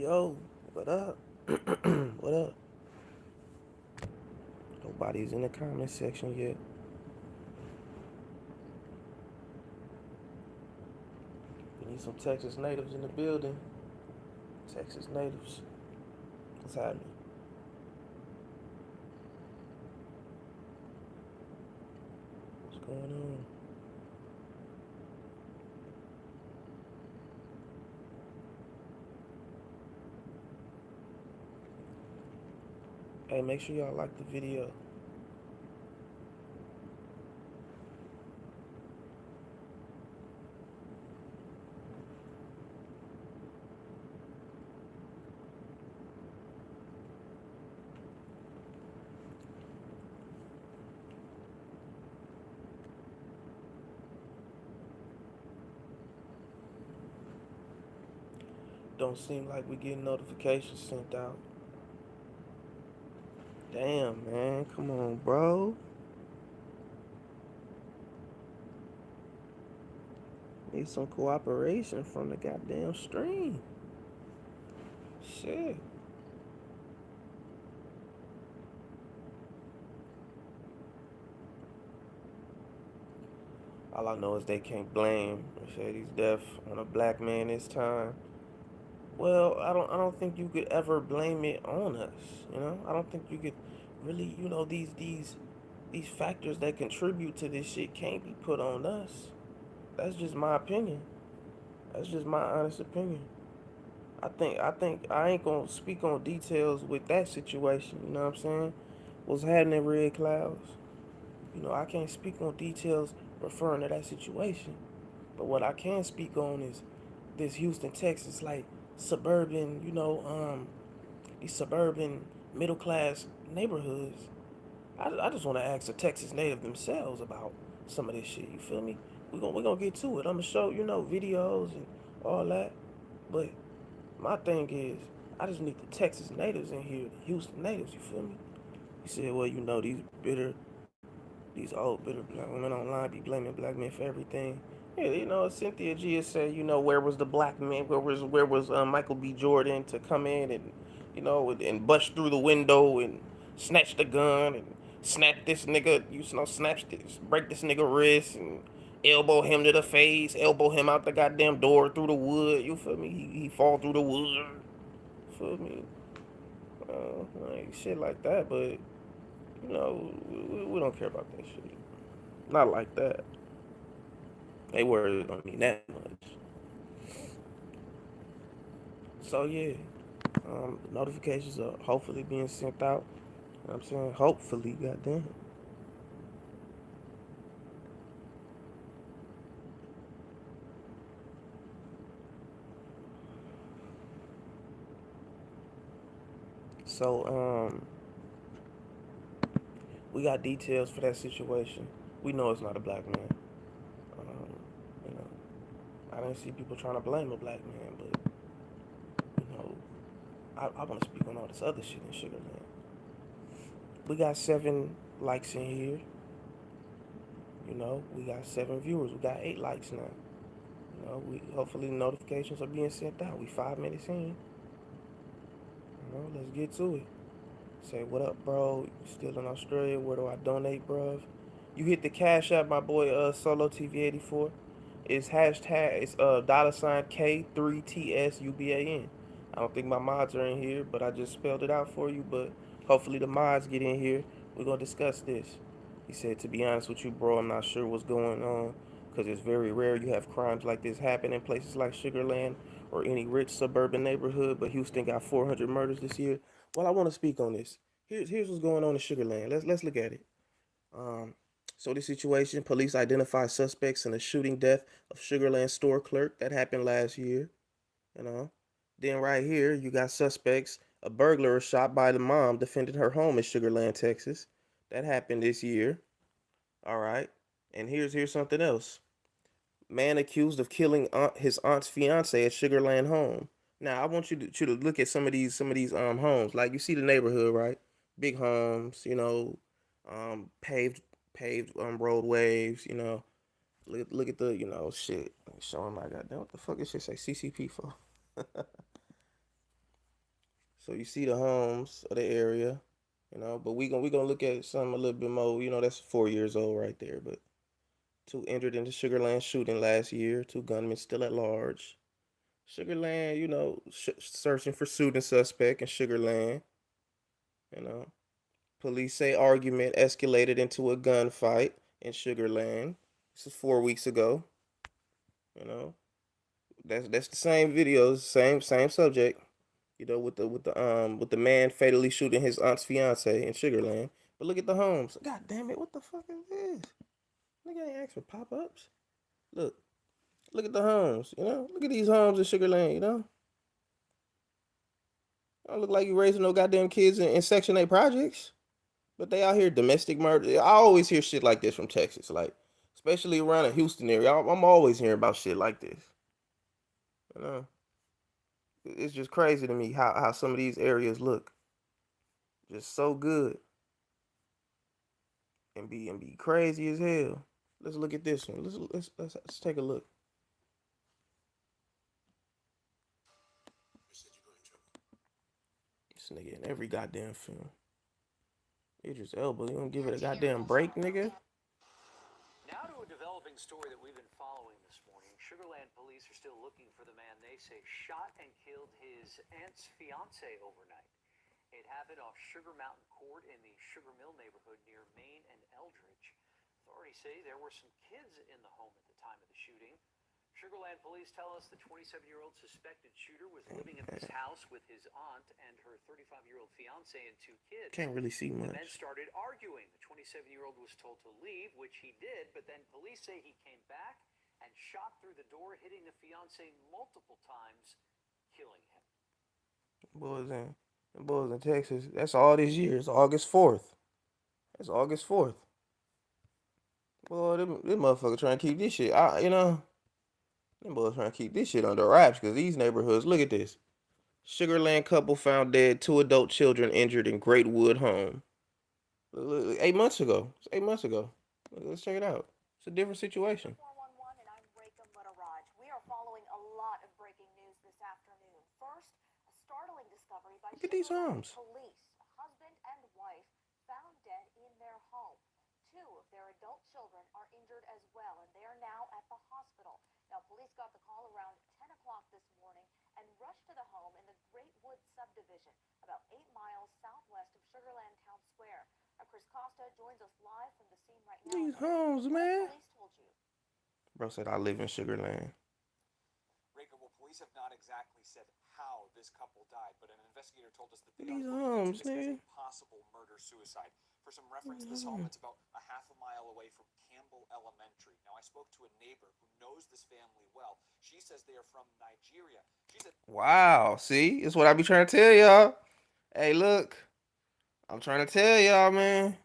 Yo, what up? What up? Nobody's in the comment section yet. We need some Texas natives in the building. Texas natives. What's happening? What's going on? Hey, make sure y'all like the video. Don't seem like we getting notifications sent out. Damn, man. Come on, bro. Need some cooperation from the goddamn stream. Shit. All I know is they can't blame Shady's death on a black man this time. Well, I don't think you could ever blame it on us. I don't think you could really, these factors that contribute to this shit can't be put on us. That's just my opinion. That's just my honest opinion. I think I ain't gonna speak on details with that situation, you know what I'm saying? What's happening in Red Clouds. I can't speak on details referring to that situation. But what I can speak on is this Houston, Texas, like suburban, these suburban middle class neighborhoods. I just want to ask the Texas native themselves about some of this shit. You feel me? We gonna get to it. I'm gonna show videos and all that. But my thing is, I just need the Texas natives in here, the Houston natives. You feel me? You said, well, these old bitter black women online be blaming black men for everything. Yeah, Cynthia G has said, where was the black man? Where was Michael B. Jordan to come in and and bust through the window and snatch the gun and snap this nigga, break this nigga wrist and elbow him to the face, elbow him out the goddamn door through the wood. You feel me? He fall through the wood. You feel me? Like shit like that, but we don't care about that shit. Not like that. They words don't mean that much. So yeah, notifications are hopefully being sent out. You know what I'm saying? Hopefully, goddamn. So we got details for that situation. We know it's not a black man. Um, you know, I didn't see people trying to blame a black man, but you know, I want to speak on all this other shit in Sugarland. We got 7 likes in here. We got 7 viewers. We got 8 likes now. We hopefully the notifications are being sent out. We 5 minutes in. Let's get to it. Say what up, bro? Still in Australia? Where do I donate, bruv? You hit the cash app, my boy. Solo TV 84. It's hashtag. It's $ K3TSUBAN. I don't think my mods are in here, but I just spelled it out for you. But hopefully the mods get in here. We're gonna discuss this. He said, to be honest with you, bro, I'm not sure what's going on because it's very rare you have crimes like this happen in places like Sugarland or any rich suburban neighborhood. But Houston got 400 murders this year. Well, I want to speak on this. Here's what's going on in Sugarland. Let's look at it. Um, so this situation, police identify suspects in the shooting death of Sugarland store clerk that happened last year. You know, then right here you got suspects. A burglar was shot by the mom defending her home in Sugarland, Texas. That happened this year. All right, and here's something else. Man accused of killing his aunt's fiance at Sugarland home. Now I want you to look at some of these homes. Like you see the neighborhood, right? Big homes, paved roadways. Look at the shit. Showing my goddamn what the fuck is shit say CCP for? So you see the homes of the area, but we gonna look at something a little bit more. That's 4 years old right there. But two injured in the Sugarland shooting last year. Two gunmen still at large. Sugarland, searching for shooting suspect in Sugarland. You know, police say argument escalated into a gunfight in Sugarland. This is 4 weeks ago. You know, that's the same videos, same subject. With the man fatally shooting his aunt's fiance in Sugarland. But look at the homes. God damn it! What the fuck is this? Nigga ain't ask for pop ups. Look, look at the homes. Look at these homes in Sugarland. Don't look like you raising no goddamn kids in Section 8 projects. But they out here domestic murder. I always hear shit like this from Texas, like especially around the Houston area. I'm always hearing about shit like this. You know, it's just crazy to me how some of these areas look just so good and be crazy as hell. Let's look at this one. Let's take a look. This nigga in every goddamn film. Idris Elba, you don't give it a goddamn break, nigga. Now to a developing story that we've been following this morning. Sugarland police are still looking for the man they say shot and killed his aunt's fiance overnight. It happened off Sugar Mountain Court in the Sugar Mill neighborhood near Maine and Eldridge. Authorities say there were some kids in the home at the time of the shooting. Sugarland police tell us the 27-year-old suspected shooter was living at this house with his aunt and her 35-year-old fiance and two kids. Can't really see The men much. started arguing. The 27-year-old was told to leave, which he did, but then police say he came back and shot through the door, hitting the fiance multiple times, killing him. Boys in Texas. That's all this year. It's August 4th. That's August 4th. Boy, them motherfuckers trying to keep this shit. Them boys trying to keep this shit under wraps because these neighborhoods. Look at this. Sugarland couple found dead. Two adult children injured in Greatwood home. Look, 8 months ago. It's 8 months ago. Let's check it out. It's a different situation. 411, and I'm Rekha Muttaraj. We are following a lot of breaking news this afternoon. First, a startling discovery by Look at these Sugarland homes. police. A husband and wife found dead in their home. Two of their adult children are injured as well, and they are now at the hospital. Now, police got the call around 10 o'clock this morning and rushed to the home in the Greatwood subdivision, about 8 miles southwest of Sugarland Town Square. Chris Costa joins us live from the scene right now. These Chris, homes, what man. police told you? Bro said I live in Sugarland. Rekha, well, police have not exactly said how this couple died, but an investigator told us that they These are looking homes, into this as nigga. a possible murder-suicide. For some reference, this home, it's about a half a mile away from Campbell Elementary. Now, I spoke to a neighbor who knows this family well. She says they are from Nigeria. She said, Wow. See, it's what I be trying to tell y'all. Hey, look. I'm trying to tell y'all, man.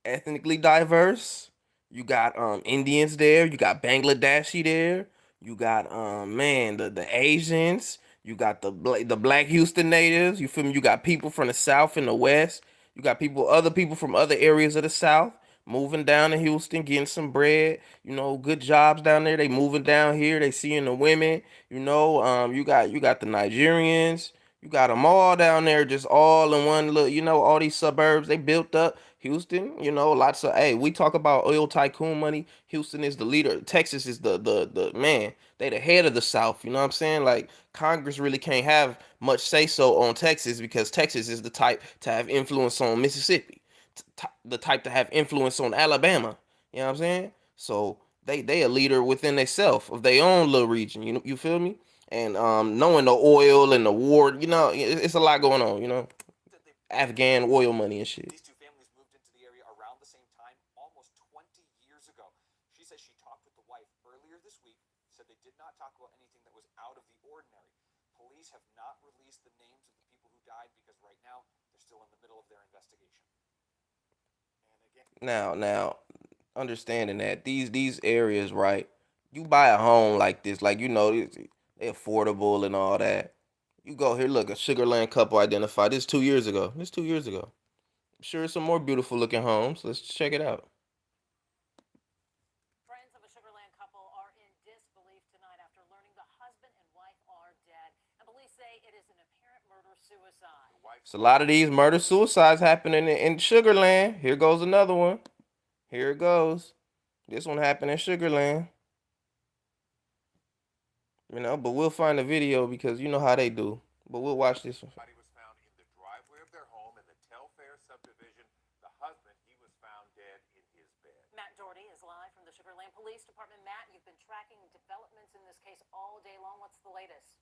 Ethnically diverse. You got Indians there. You got Bangladeshi there. You got man the Asians. You got the Black Houston natives. You feel me? You got people from the South and the West. You got other people from other areas of the South moving down to Houston, getting some bread. Good jobs down there. They moving down here. They seeing the women. You got the Nigerians. You got them all down there, just all in one look. All these suburbs they built up. Houston, lots of. Hey, we talk about oil tycoon money. Houston is the leader. Texas is the man. They the head of the South. You know what I'm saying? Like Congress really can't have much say so on Texas because Texas is the type to have influence on Mississippi, the type to have influence on Alabama. You know what I'm saying? So they a leader within themselves of their own little region. You feel me? And knowing the oil and the war, it's a lot going on. that they Afghan oil money and shit. These two families moved into the area around the same time, almost 20 years ago. She says she talked with the wife earlier this week, said they did not talk about anything that was out of the ordinary. Police have not released the names of the people who died because right now they're still in the middle of their investigation. And again, Now, understanding that these areas, right? You buy a home like this, like they affordable and all that. You go here, look, a Sugarland couple identified. This 2 years ago. This 2 years ago. I'm sure some more beautiful looking homes. Let's check it out. Friends of a Sugarland couple are in disbelief tonight after learning the husband and wife are dead. And police say it is an apparent murder suicide. It's a lot of these murder suicides happening in Sugarland. Here goes another one. Here it goes. This one happened in Sugarland. You know, but we'll find the video because you know how they do. But we'll watch this one. Body was found in the driveway of their home in the Telfair subdivision. The husband, he was found dead in his bed. Matt Doherty is live from the Sugarland Police Department. Matt, you've been tracking developments in this case all day long. What's the latest?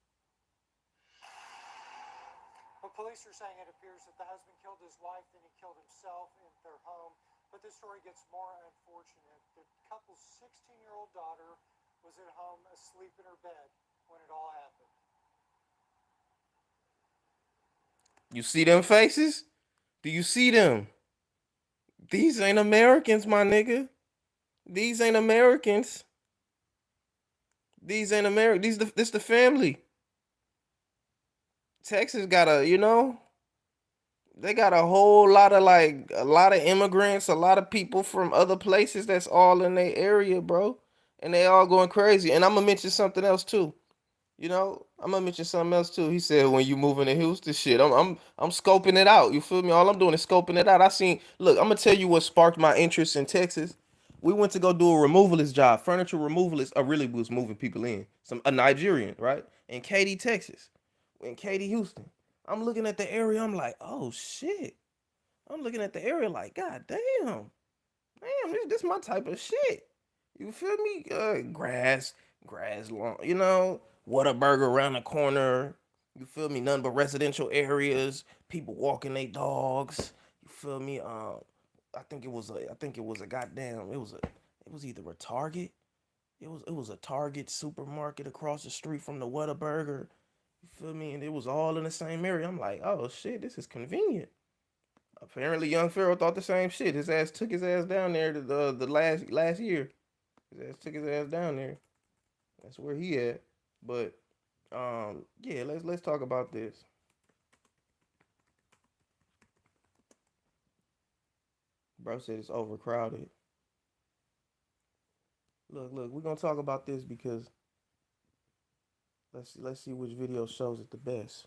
Well, police are saying it appears that the husband killed his wife, then he killed himself in their home. But this story gets more unfortunate. The couple's 16-year-old daughter was at home asleep in her bed when it all happened. You see them faces? Do you see them? These ain't Americans, my nigga. These ain't Americans. These ain't American. This the family. Texas got they got a whole lot of a lot of immigrants, a lot of people from other places that's all in their area, bro. And they all going crazy. And I'm gonna mention something else too. I'm gonna mention something else too. He said when you moving to Houston, shit, I'm scoping it out. You feel me? All I'm doing is scoping it out. Look, I'm gonna tell you what sparked my interest in Texas. We went to go do a removalist job, furniture removalist. I really was moving people in. A Nigerian, right? In Katy, Texas. In Katy, Houston. I'm looking at the area. I'm like, oh shit. I'm looking at the area like, god damn, this my type of shit. You feel me? Grass lawn. Whataburger around the corner. You feel me? None but residential areas. People walking their dogs. You feel me? I think it was a goddamn. It was either a Target. It was a Target supermarket across the street from the Whataburger. You feel me? And it was all in the same area. I'm like, oh shit, this is convenient. Apparently, young Pharaoh thought the same shit. His ass took his ass down there the last year. His ass took his ass down there. That's where he at. But yeah, let's talk about this. Bro said it's overcrowded. Look, we're gonna talk about this because let's see which video shows it the best.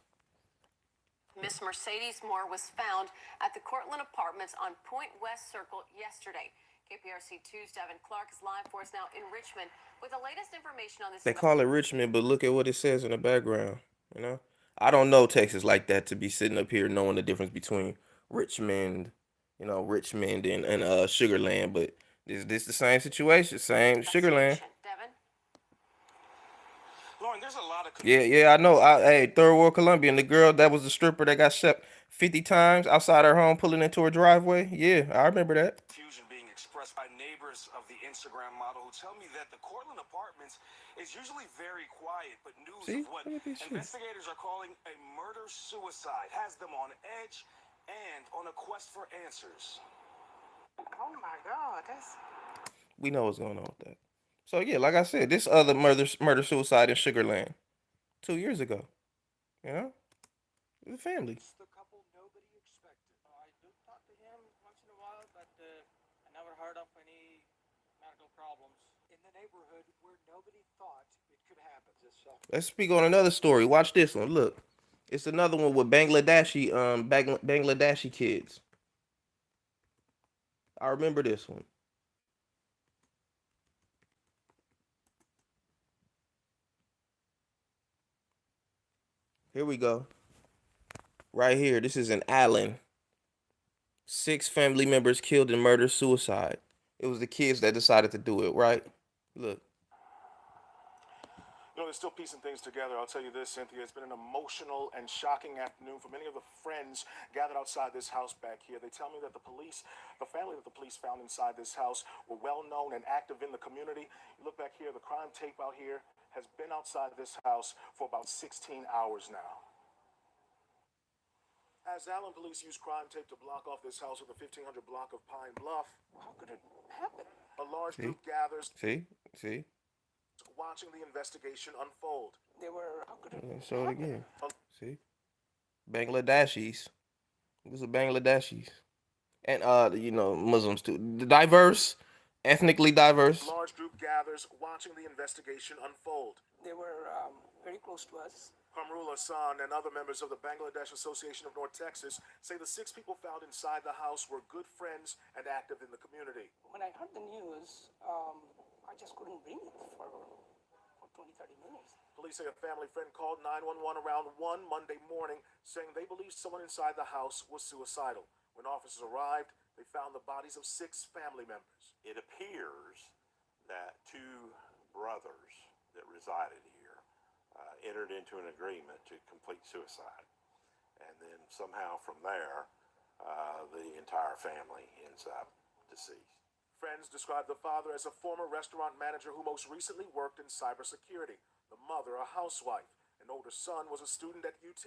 Miss Mercedes Moore was found at the Cortland Apartments on Point West Circle yesterday. KPRC 2's Devin Clark is live for us now in Richmond with the latest information on this. They call it Richmond, but look at what it says in the background. I don't know Texas like that to be sitting up here knowing the difference between Richmond, Richmond and Sugarland. But this the same situation, same Sugarland. Devin? Lauren, there's a lot of Yeah, I know. Hey, Third World Columbian, the girl that was the stripper that got shot 50 times outside her home, pulling into her driveway. Yeah, I remember that. confusion being expressed by neighbors of the Instagram model who tell me that the Cortland Apartments is usually very quiet, but news See? of what Look at this shit. investigators are calling a murder-suicide has them on edge and on a quest for answers. Oh my God, We know what's going on with that. So yeah, like I said, this other murder suicide in Sugarland 2 years ago. The family. it's the couple nobody expected. I do talk to him once in a while, but I never heard of any medical problems. In the neighborhood where nobody thought it could happen. Let's speak on another story. Watch this one. Look, it's another one with Bangladeshi kids. I remember this one. Here we go. Right here. This is in Allen. 6 family members killed in murder-suicide. It was the kids that decided to do it, right? Look. They're still piecing things together. I'll tell you this, Cynthia, it's been an emotional and shocking afternoon for many of the friends gathered outside this house back here. They tell me that the family that the police found inside this house were well known and active in the community. You look back here, the crime tape out here has been outside this house for about 16 hours now. As Allen police use crime tape to block off this house with the 1500 block of Pine Bluff, How could it happen? a large group gathers See? watching the investigation unfold. How could it Show it again. See? Bangladeshis. These are Bangladeshis. And Muslims too. Diverse, ethnically diverse. A large group gathers watching the investigation unfold. They were very close to us. Kamrul Hassan and other members of the Bangladesh Association of North Texas say the 6 people found inside the house were good friends and active in the community. When I heard the news, I just couldn't breathe for 20, 30 minutes. Police say a family friend called 911 around 1 Monday morning saying they believed someone inside the house was suicidal. When officers arrived, they found the bodies of 6 family members. It appears that 2 brothers that resided here entered into an agreement to complete suicide. And then somehow from there, the entire family ends up deceased. Friends described the father as a former restaurant manager who most recently worked in cybersecurity. The mother, a housewife. An older son was a student at UT.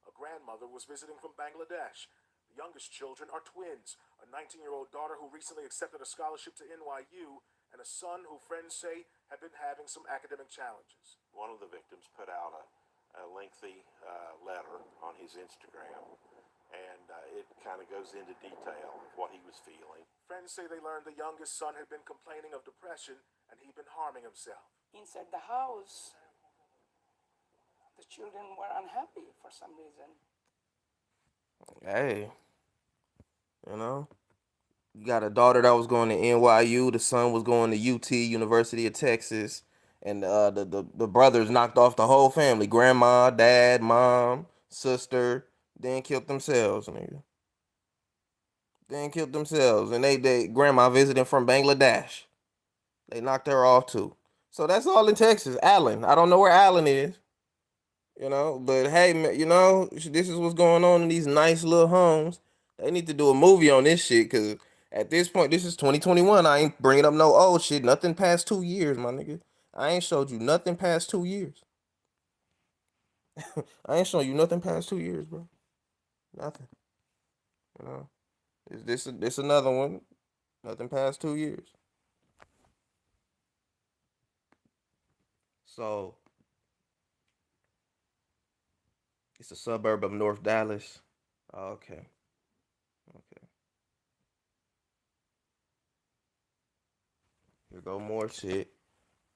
A grandmother was visiting from Bangladesh. The youngest children are twins, a 19-year-old daughter who recently accepted a scholarship to NYU, and a son who friends say had been having some academic challenges. One of the victims put out a lengthy letter on his Instagram, and it kind of goes into detail of what he was feeling. Friends say they learned the youngest son had been complaining of depression and he'd been harming himself. Inside the house, the children were unhappy for some reason. Hey, you know, you got a daughter that was going to NYU. The son was going to UT, University of Texas, and the brothers knocked off the whole family: grandma, dad, mom, sister. Then killed themselves, nigga. Then killed themselves, and they grandma visiting from Bangladesh. They knocked her off too. So that's all in Texas. Allen. I don't know where Allen is. You know, but hey, you know, this is what's going on in these nice little homes. They need to do a movie on this shit, because at this point, this is 2021. I ain't bringing up no old shit. Nothing past 2 years, my nigga. I ain't showed you nothing past 2 years. I ain't showing you nothing past 2 years, bro. Nothing. You know, is this another one? Nothing past 2 years. So it's a suburb of North Dallas. Oh, okay. Okay. Here go more shit.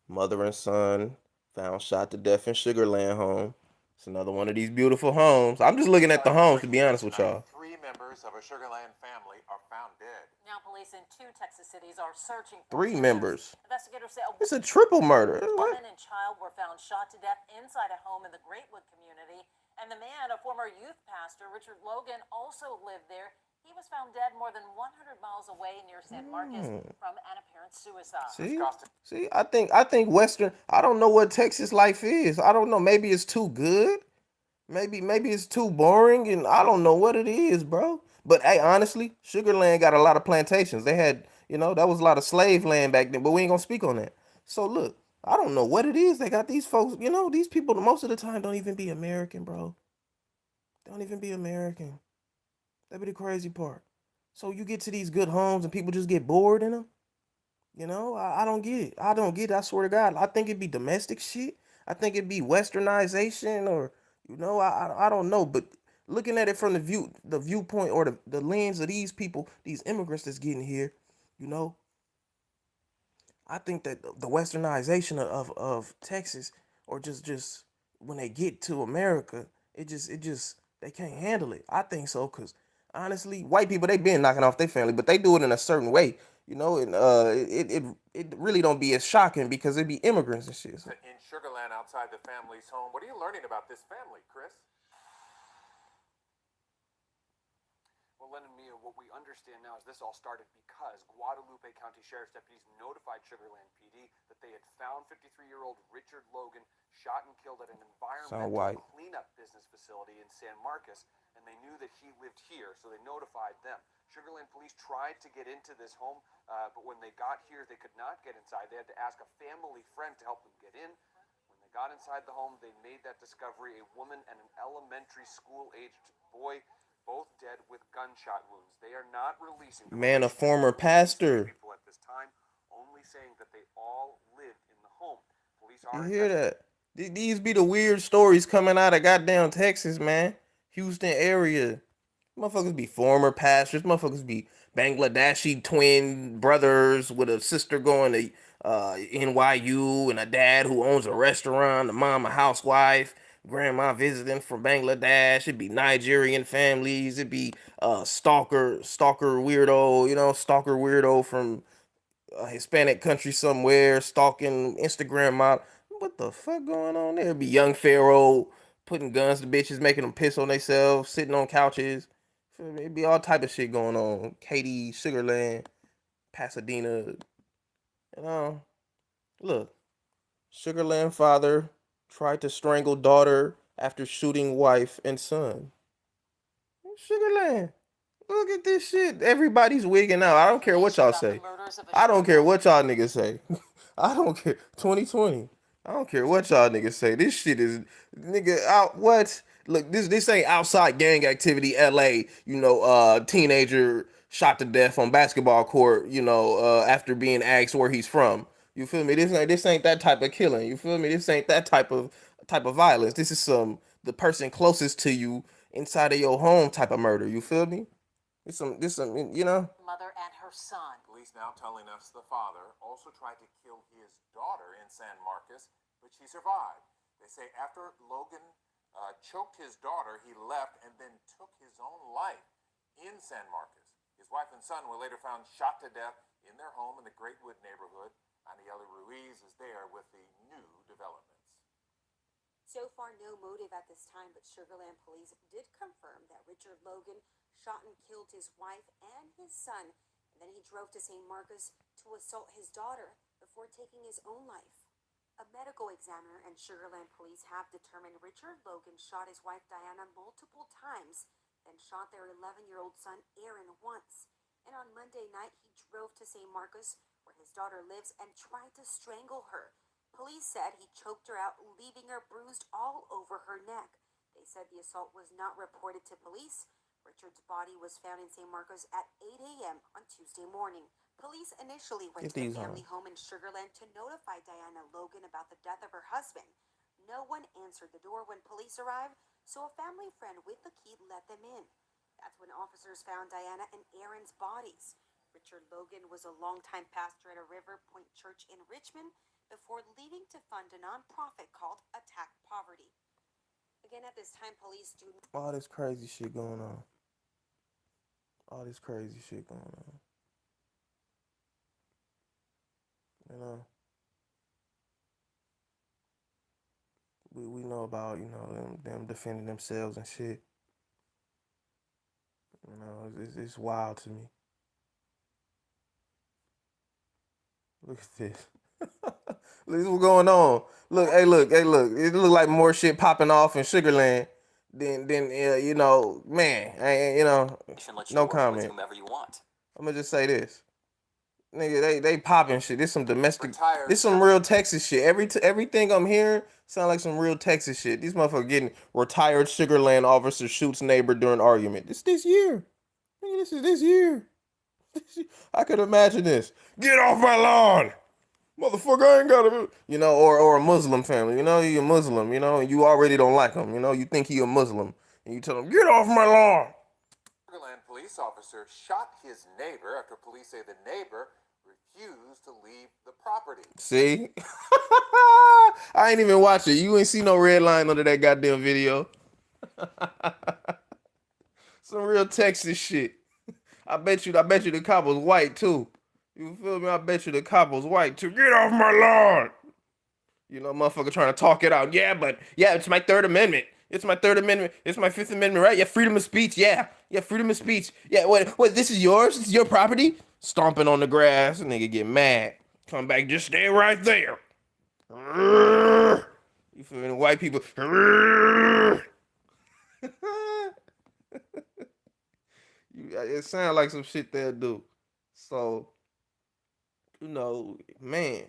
Mother and son found shot to death in Sugarland home. It's another one of these beautiful homes. I'm just looking at the homes, to be honest with y'all. 3 members of a Sugarland family are found dead. Now, police in 2 Texas cities are searching for 3 members. Investigators say It's a triple murder. a What? woman and child were found shot to death inside a home in the Greatwood community. And the man, a former youth pastor, Richard Logan, also lived there. He was found dead more than 100 miles away near San Marcos from an apparent suicide. See, I think Western. I don't know what Texas life is. I don't know. Maybe it's too good. Maybe it's too boring, and I don't know what it is, bro. But hey, honestly, Sugarland got a lot of plantations. They had, you know, that was a lot of slave land back then. But we ain't gonna speak on that. So look, I don't know what it is. They got these folks. You know, these people most of the time don't even be American, bro. Don't even be American. That be the crazy part. So you get to these good homes and people just get bored in them. You know, I don't get it. I don't get it. I swear to God. I think it'd be domestic shit. I think it'd be westernization, or, you know, I don't know. But looking at it from the viewpoint or the lens of these people, these immigrants that's getting here, you know, I think that the westernization of Texas, or just when they get to America, it just they can't handle it. I think so, because honestly, white people, they been knocking off their family, but they do it in a certain way, you know, and it really don't be as shocking because it be immigrants and shit. So. In Sugarland, outside the family's home, what are you learning about this family, Chris? Well, Len and Mia, what we understand now is this all started because Guadalupe County Sheriff's deputies notified Sugarland PD that they had found 53-year-old Richard Logan shot and killed at an environmental cleanup business facility in San Marcos, and they knew that he lived here, so they notified them. Sugarland police tried to get into this home, but when they got here, they could not get inside. They had to ask a family friend to help them get in. When they got inside the home, they made that discovery: a woman and an elementary school-aged boy, both dead with gunshot wounds. They are not releasing Man, a former pastor. people at this time, only saying that they all lived in the home. Police You are hear that? These be the weird stories coming out of goddamn Texas, man. Houston area. Motherfuckers be former pastors. Motherfuckers be Bangladeshi twin brothers with a sister going to NYU, and a dad who owns a restaurant, a mom a housewife. grandma visiting from Bangladesh. It'd be Nigerian families. It'd be stalker weirdo, stalker weirdo from a Hispanic country somewhere, stalking Instagram model. What the fuck going on there? It'd be young Pharaoh putting guns to bitches, making them piss on themselves, sitting on couches. It'd be all type of shit going on. Katy, Sugarland, Pasadena, you know. Look, Sugarland father tried to strangle daughter after shooting wife and son. Sugarland. Look at this shit. Everybody's wigging out. I don't care what y'all say. I don't care what y'all niggas say. I don't care. 2020. I don't care what y'all niggas say. This shit is nigga out. What? Look, this ain't outside gang activity. L.A. Teenager shot to death on basketball court. After being asked where he's from. You feel me? This ain't that type of killing. You feel me? This ain't that type of violence. This is the person closest to you inside of your home type of murder. You feel me? Mother and her son. Police now telling us the father also tried to kill his daughter in San Marcos, but she survived. They say after Logan choked his daughter, he left and then took his own life in San Marcos. His wife and son were later found shot to death in their home in the Greatwood neighborhood. Aniela Ruiz is there with the new developments. So far, no motive at this time, but Sugarland police did confirm that Richard Logan shot and killed his wife and his son, and then he drove to San Marcos to assault his daughter before taking his own life. A medical examiner and Sugarland police have determined Richard Logan shot his wife Diana multiple times, then shot their 11-year-old son Aaron once. And on Monday night, he drove to San Marcos, where his daughter lives, and tried to strangle her. Police said he choked her out, leaving her bruised all over her neck. They said the assault was not reported to police. Richard's body was found in San Marcos at 8 a.m. on Tuesday morning. Police initially went to the family home in Sugarland to notify Diana Logan about the death of her husband. No one answered the door when police arrived, so a family friend with the key let them in. That's when officers found Diana and Aaron's bodies. Richard Logan was a longtime pastor at a River Point church in Richmond before leaving to fund a nonprofit called Attack Poverty. Again, at this time, police do all this crazy shit going on. All this crazy shit going on. We know about, them defending themselves and shit. It's wild to me. Look at this. Look what's going on. Look. It look like more shit popping off in Sugarland than man. No comment. I'm gonna just say this. Nigga, they popping shit. This some domestic. This some real Texas shit. Everything I'm hearing sound like some real Texas shit. These motherfuckers getting retired Sugarland officer shoots neighbor during argument. This year. Nigga, this is this year. I could imagine this. Get off my lawn, motherfucker! I ain't gotta, or a Muslim family. You're a Muslim. And you already don't like him. You think he a Muslim, and you tell him, get off my lawn. Sugarland police officer shot his neighbor after police say the neighbor refused to leave the property. See, I ain't even watch it. You ain't see no red line under that goddamn video. Some real Texas shit. I bet you the cop was white too. You feel me? I bet you the cop was white too. Get off my lawn. Motherfucker trying to talk it out. Yeah, it's my Third Amendment. It's my Third Amendment. It's my Fifth Amendment, right? Yeah, freedom of speech. Yeah, freedom of speech. Yeah, what? This is yours? This is your property? Stomping on the grass. Nigga get mad. Come back, just stay right there. You feel me? White people. It sounds like some shit they'll do. So, man,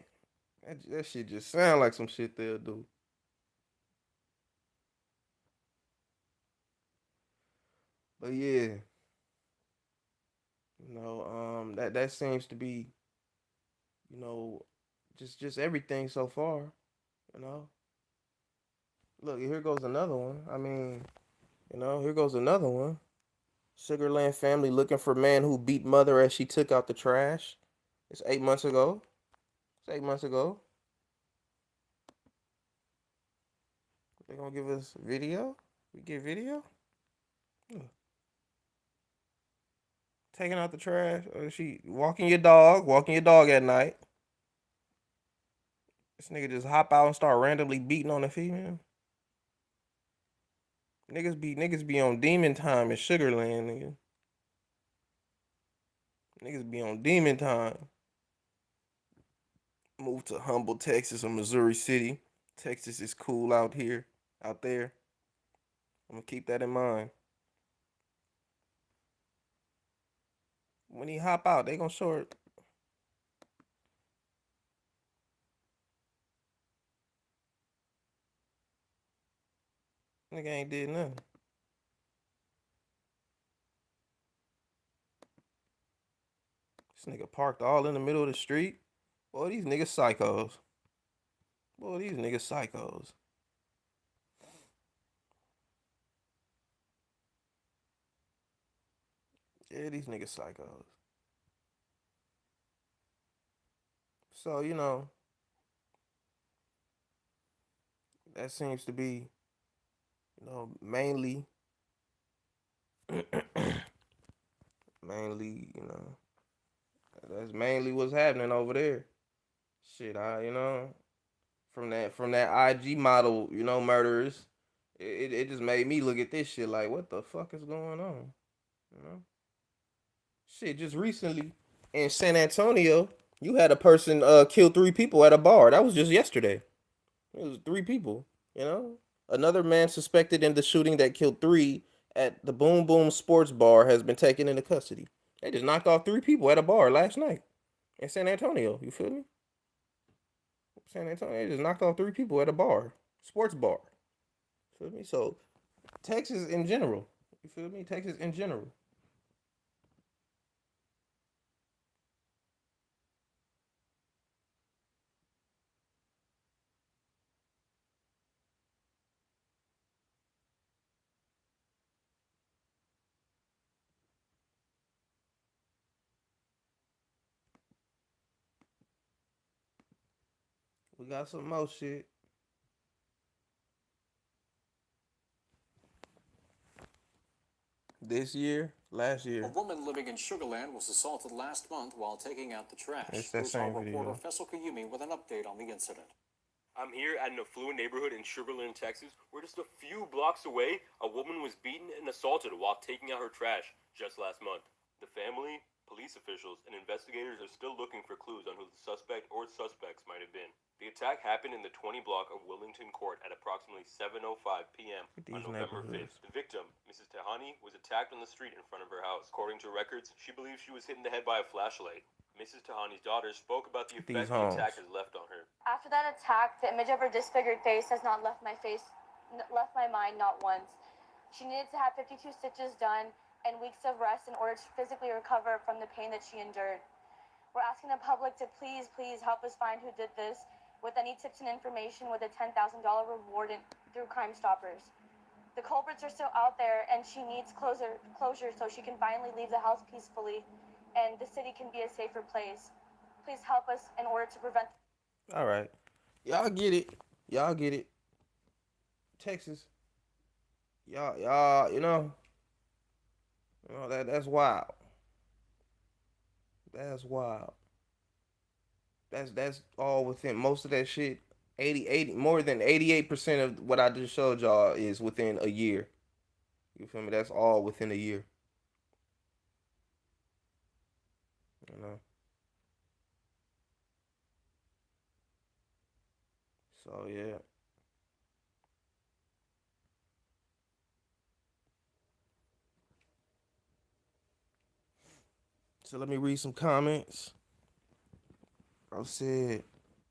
that shit just sound like some shit they'll do. But yeah, that seems to be, just everything so far. Look, here goes another one. I mean, here goes another one. Sugarland family looking for man who beat mother as she took out the trash. It's 8 months ago. They gonna give us video? We get video? Look. Taking out the trash. She walking your dog at night. This nigga just hop out and start randomly beating on a female. Niggas be on demon time in Sugarland, nigga. Niggas be on demon time. Move to Humble, Texas or Missouri City. Texas is cool out there. I'm gonna keep that in mind. When he hop out, they gonna show it. Nigga ain't did nothing. This nigga parked all in the middle of the street. Boy, these niggas psychos. Yeah, these niggas psychos. So, you know, that seems to be, you know, mainly, you know, that's mainly what's happening over there. Shit, you know, from that IG model, you know, murderers, it just made me look at this shit like, what the fuck is going on? You know? Shit, just recently in San Antonio, you had a person kill 3 people at a bar. That was just yesterday. It was 3 people, you know? Another man suspected in the shooting that killed 3 at the Boom Boom Sports Bar has been taken into custody. They just knocked off 3 people at a bar last night in San Antonio. You feel me? San Antonio, they just knocked off 3 people at a bar, sports bar. You feel me? So, Texas in general. You feel me? Texas in general. We got some more shit. Last year. A woman living in Sugarland was assaulted last month while taking out the trash. It's that Here's our same video. reporter Faisal Kayumi with an update on the incident. I'm here at an affluent neighborhood in Sugarland, Texas, where just a few blocks away, a woman was beaten and assaulted while taking out her trash just last month. The family, police officials, and investigators are still looking for clues on who the suspect or suspects might have been. The attack happened in the 20 block of Willington Court at approximately 7:05 p.m. on November 5th. The victim, Mrs. Tahani, was attacked on the street in front of her house. According to records, she believes she was hit in the head by a flashlight. Mrs. Tahani's daughter spoke about the effect the attack has left on her. After that attack, the image of her disfigured face has not left my mind not once. She needed to have 52 stitches done and weeks of rest in order to physically recover from the pain that she endured. We're asking the public to please help us find who did this, with any tips and information, with a $10,000 reward through Crime Stoppers. The culprits are still out there, and she needs closure so she can finally leave the house peacefully and the city can be a safer place. Please help us in order to prevent. All right. Y'all get it. Texas. Y'all, you know that's wild. That's wild. That's all within most of that shit. 80, more than 88% of what I just showed y'all is within a year. You feel me? That's all within a year. You know. So yeah. So let me read some comments. Bro said,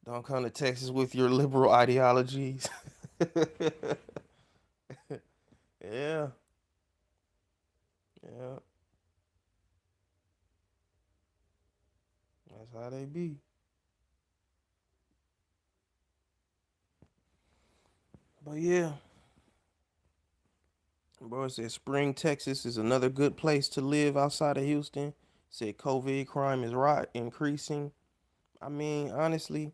don't come to Texas with your liberal ideologies. Yeah. Yeah. That's how they be. But yeah. Bro said Spring, Texas is another good place to live outside of Houston. Said COVID crime is increasing. I mean, honestly,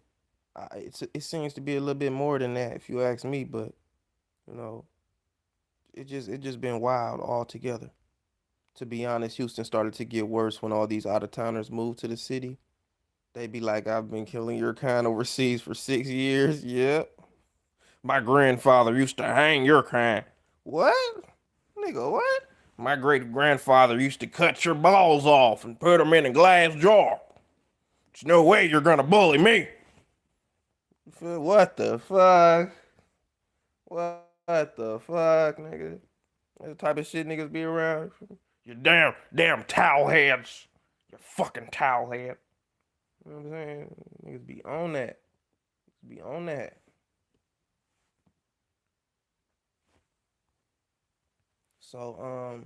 it seems to be a little bit more than that if you ask me, but You know, it just been wild altogether. To be honest, Houston started to get worse when all these out of towners moved to the city. They be like, I've been killing your kind overseas for 6 years. Yep. My grandfather used to hang your kind. What? Nigga, what? My great grandfather used to cut your balls off and put them in a glass jar. There's no way you're gonna bully me. What the fuck? What the fuck, nigga? That's the type of shit niggas be around. You damn towel heads. You fucking towel head. You know what I'm saying? Niggas be on that. Be on that. So,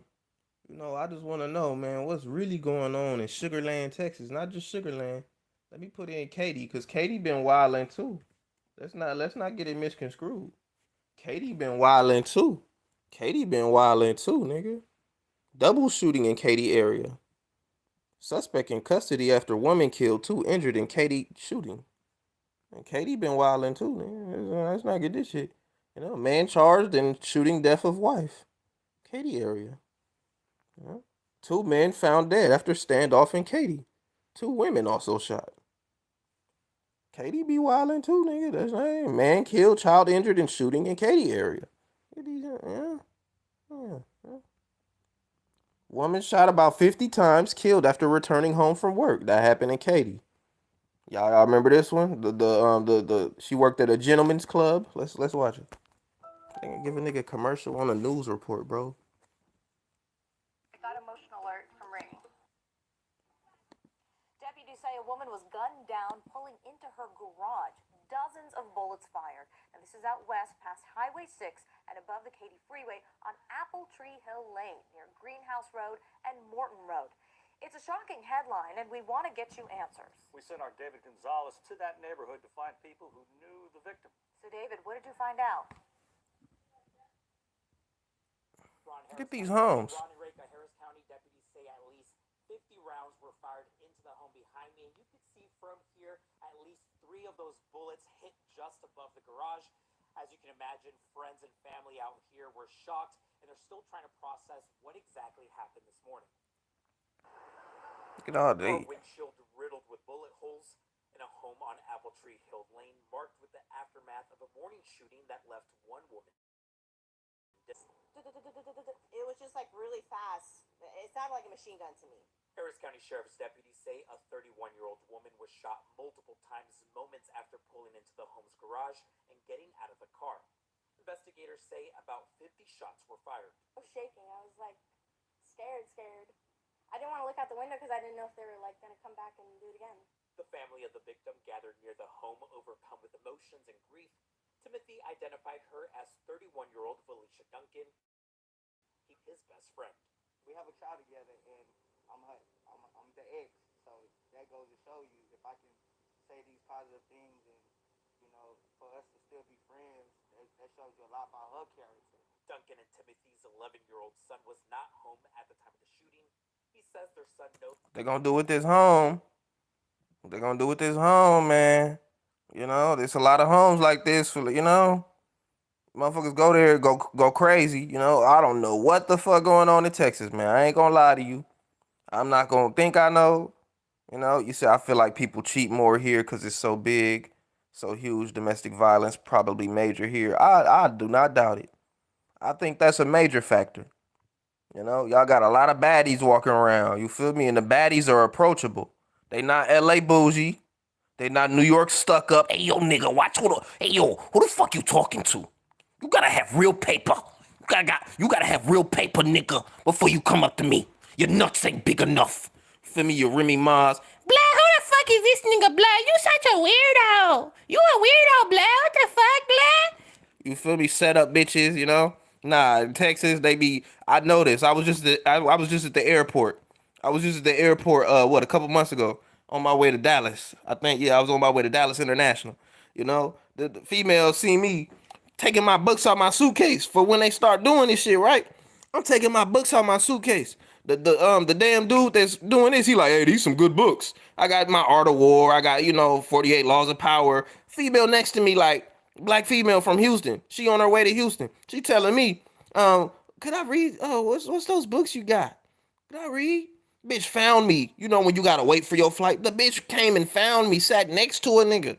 I just want to know, man, what's really going on in Sugarland, Texas? Not just Sugarland. Let me put in Katy, cause Katy been wildin' too. Let's not get it misconstrued. Katy been wildin' too. Katy been wildin' too, nigga. Double shooting in Katy area. Suspect in custody after woman killed, 2 injured in Katy shooting. And Katy been wildin' too, nigga. Let's not get this shit. Man charged in shooting death of wife. Katy area. 2 men found dead after standoff in Katy. 2 women also shot. Katy be wildin' too, nigga. That's right. Man killed, child injured in shooting in Katy area. Yeah. Woman shot about 50 times, killed after returning home from work. That happened in Katy. Y'all remember this one? The she worked at a gentleman's club. Let's watch it. Give a nigga a commercial on a news report, bro. Got a motion alert from Ring. Deputies say a woman was gunned down pulling into her garage. Dozens of bullets fired. And this is out west past Highway 6 and above the Katy Freeway on Apple Tree Hill Lane near Greenhouse Road and Morton Road. It's a shocking headline, and we want to get you answers. We sent our David Gonzalez to that neighborhood to find people who knew the victim. So, David, what did you find out? Look at these homes. Ron and Reka, Harris County deputies say at least 50 rounds were fired into the home behind me, and you can see from here at least 3 of those bullets hit just above the garage. As you can imagine, friends and family out here were shocked, and they're still trying to process what exactly happened this morning. Look at all these. Windshield riddled with bullet holes in a home on Apple Tree Hill Lane, marked with the aftermath of a morning shooting that left 1 woman. It was just like really fast. It sounded like a machine gun to me. Harris County Sheriff's deputies say a 31-year-old woman was shot multiple times moments after pulling into the home's garage and getting out of the car. Investigators say about 50 shots were fired. I was shaking. I was like scared. I didn't want to look out the window because I didn't know if they were like going to come back and do it again. The family of the victim gathered near the home, overcome with emotions and grief. Timothy identified her as 31-year-old Felicia Duncan, his best friend. We have a child together, and I'm the ex, so that goes to show you if I can say these positive things, and for us to still be friends, that shows you a lot about her character. Duncan and Timothy's 11-year-old son was not home at the time of the shooting. He says their son knows They're gonna do with this home. They're gonna do with this home, man. There's a lot of homes like this, motherfuckers go there, go crazy. I don't know what the fuck going on in Texas, man. I ain't gonna lie to you. I'm not gonna think I know. You say I feel like people cheat more here because it's so big, so huge. Domestic violence probably major here. I do not doubt it. I think that's a major factor. Y'all got a lot of baddies walking around. You feel me? And the baddies are approachable. They not LA bougie. They not New York stuck up. Hey, yo, nigga, watch. Hey, yo, who the fuck you talking to? You gotta have real paper. You gotta have real paper, nigga, before you come up to me. Your nuts ain't big enough. Feel me, you Remy Mars. Blah, who the fuck is this nigga, blah? You such a weirdo. You a weirdo, blah. What the fuck, blah? You feel me? Set up bitches, Nah, in Texas, they be. I know this. I was just at the airport. A couple months ago, on my way to Dallas. I was on my way to Dallas International. The females see me taking my books out my suitcase for when they start doing this shit, right? I'm taking my books out my suitcase. The damn dude that's doing this, he like, hey, these some good books. I got my Art of War. I got 48 Laws of Power. Female next to me like, Black female from Houston. She on her way to Houston. She telling me, could I read? Oh, what's those books you got? Could I read? Bitch found me. You know when you gotta wait for your flight? The bitch came and found me, sat next to a nigga.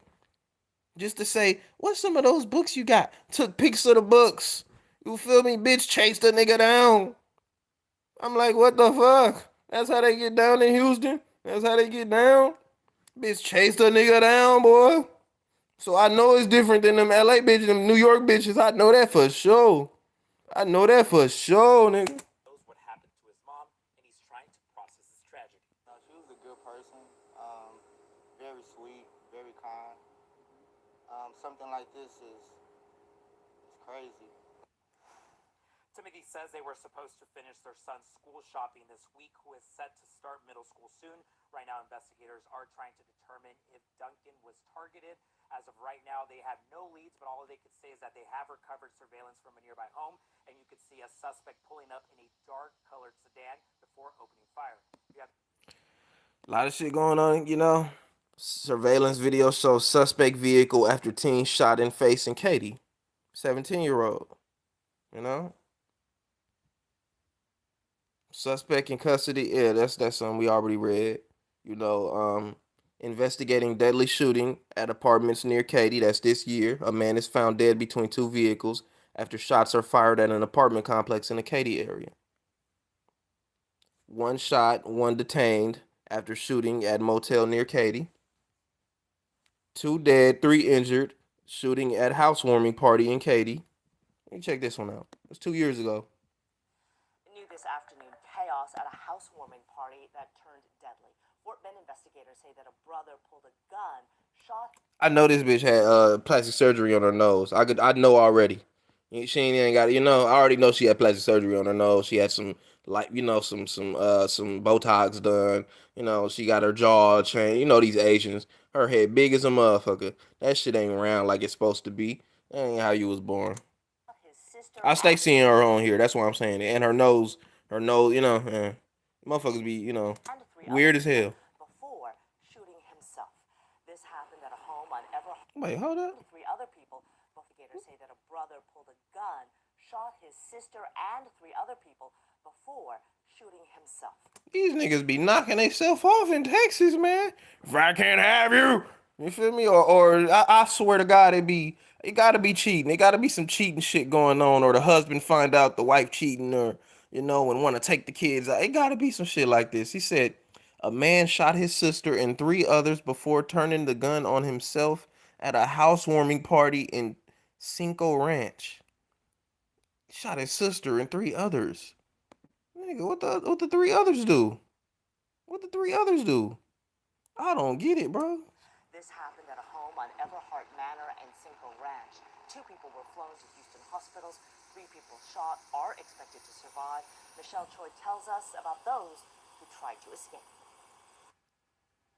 Just to say, what's some of those books you got? Took pics of the books. You feel me? Bitch chased a nigga down. I'm like, what the fuck? That's how they get down in Houston? That's how they get down? Bitch chased a nigga down, boy. So I know it's different than them LA bitches, them New York bitches. I know that for sure. I know that for sure, nigga. Knows what happened to his mom, and he's trying to process his tragedy. She was a good person, very sweet, very kind. Something like this is crazy. Timothy says they were supposed to finish their son's school shopping this week, who is set to start middle school soon. Right now, investigators are trying to determine if Duncan was targeted. As of right now, they have no leads, but all they could say is that they have recovered surveillance from a nearby home, and you could see a suspect pulling up in a dark-colored sedan before opening fire. A lot of shit going on, you know. Surveillance video shows suspect vehicle after teen shot in face in Katy. 17-year-old. You know? Suspect in custody. Yeah, that's something we already read. You know, investigating deadly shooting at apartments near Katy. That's this year. A man is found dead between two vehicles after shots are fired at an apartment complex in the Katy area. One shot, one detained after shooting at motel near Katy. 2 dead, 3 injured, shooting at housewarming party in Katy. Let me check this one out. It was 2 years ago. New this afternoon, chaos at a housewarming party that turned deadly. Fort Bend investigators say that a brother pulled a gun, shot. I know this bitch had plastic surgery on her nose. I know already. She ain't got, you know, I already know she had plastic surgery on her nose. She had some, like, you know, some Botox done. You know, she got her jaw changed. You know these Asians. Her head big as a motherfucker. That shit ain't round like it's supposed to be. That ain't how you was born. I stay seeing her on here. That's what I'm saying. And her nose, you know, motherfuckers be, you know, weird as hell. Before shooting himself. This happened at a home on Everhart. Wait, hold up. 3 other people. Investigators say that a brother pulled a gun, shot his sister and 3 other people before shooting himself. These niggas be knocking themselves off in Texas, man. If I can't have you, you feel me? Or I swear to God, it gotta be cheating. It gotta be some cheating shit going on, or the husband find out the wife cheating, or, you know, and want to take the kids out. It gotta be some shit like this. He said a man shot his sister and 3 others before turning the gun on himself at a housewarming party in Cinco Ranch. Shot his sister and 3 others. Nigga, what the 3 others do? What the 3 others do? I don't get it, bro. This happened at a home on Everhart Manor and Cinco Ranch. 2 people were flown to Houston hospitals. 3 people shot are expected to survive. Michelle Choi tells us about those who tried to escape.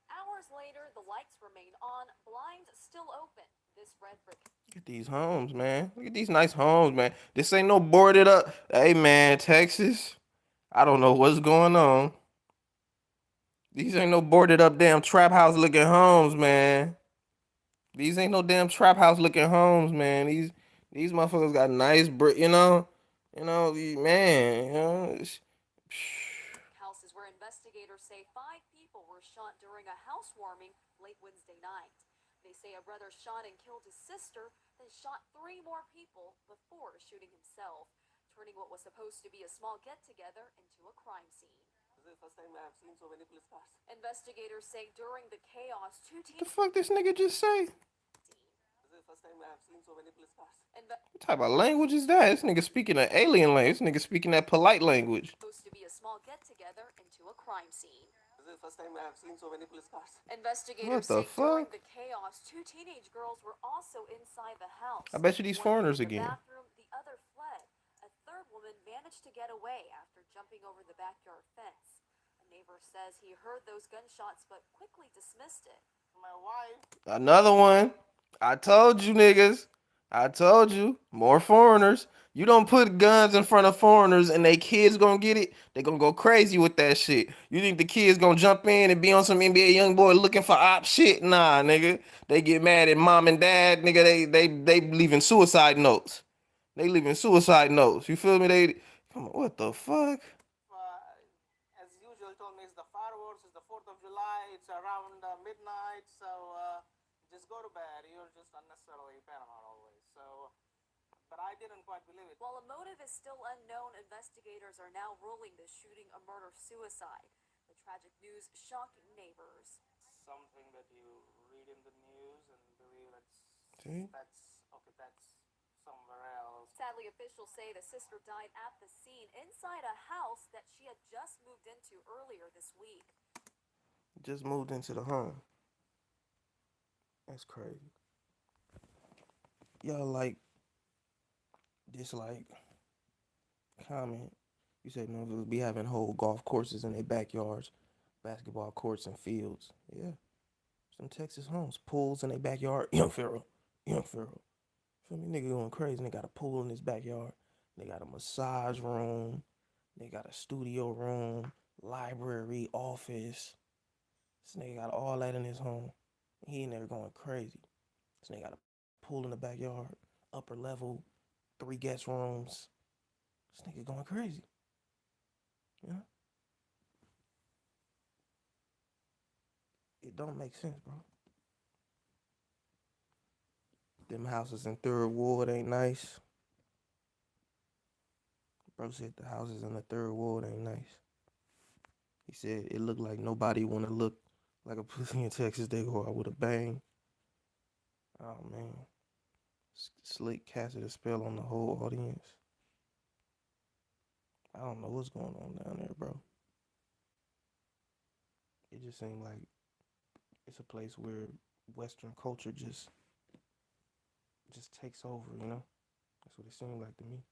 Hours later, the lights remain on, blinds still open. This red brick. Look at these homes, man. Look at these nice homes, man. This ain't no boarded up. Hey, man, Texas. I don't know what's going on. These ain't no boarded up damn trap house looking homes, man. These ain't no damn trap house looking homes, man. These motherfuckers got nice brick, you know, man, you know. Houses where investigators say 5 people were shot during a housewarming late Wednesday night. They say a brother shot and killed his sister, then shot 3 more people before shooting himself, turning what was supposed to be a small get-together into a crime scene. This is the first time I have seen so many police cars. Investigators say during the chaos, 2 teams... What the fuck this nigga just say? This is the first time I have seen so many police cars. What type of language is that? This nigga speaking an alien language. This nigga speaking that polite language. Supposed to be a small get-together into a crime scene. This is the first time I have seen so many police cars. Investigators say during the chaos, 2 teenage girls were also inside the house. I bet you these foreigners One in the again. bathroom, the other fled. A third woman managed to get away after jumping over the backyard fence. A neighbor says he heard those gunshots but quickly dismissed it. My wife. Another one. I told you niggas. I told you, more foreigners. You don't put guns in front of foreigners and they kids gonna get it. They gonna go crazy with that shit. You think the kids gonna jump in and be on some NBA young boy looking for op shit? Nah, nigga. They get mad at mom and dad, nigga. They leaving suicide notes. They leaving suicide notes. You feel me? They come on. What the fuck? As usual, told me it's the fireworks, it's the 4th of July, it's around midnight, so just go to bed. You're just unnecessarily paramount always. So, but I didn't quite believe it. While a motive is still unknown, investigators are now ruling the shooting a murder-suicide. The tragic news shocking neighbors. Something that you read in the news and believe See? that's somewhere else. Sadly, officials say the sister died at the scene inside a house that she had just moved into earlier this week. Just moved into the home. That's crazy. Y'all like, dislike, comment. You said motherfuckers be having whole golf courses in their backyards, basketball courts and fields. Yeah. Some Texas homes, pools in their backyard. Young Pharaoh. Feel me? Nigga going crazy. They got a pool in his backyard. They got a massage room. They got a studio room, library, office. This nigga got all that in his home. He in there going crazy. This nigga got a pool in the backyard, upper level, 3 guest rooms. This nigga going crazy. Yeah. It don't make sense, bro. Them houses in Third Ward ain't nice. Bro said the houses in the Third Ward ain't nice. He said it looked like nobody want to look like a pussy in Texas. They go out with a bang. Oh, man. Slick casted a spell on the whole audience. I don't know what's going on down there, bro. It just seemed like it's a place where Western culture just takes over, you know? That's what it seemed like to me.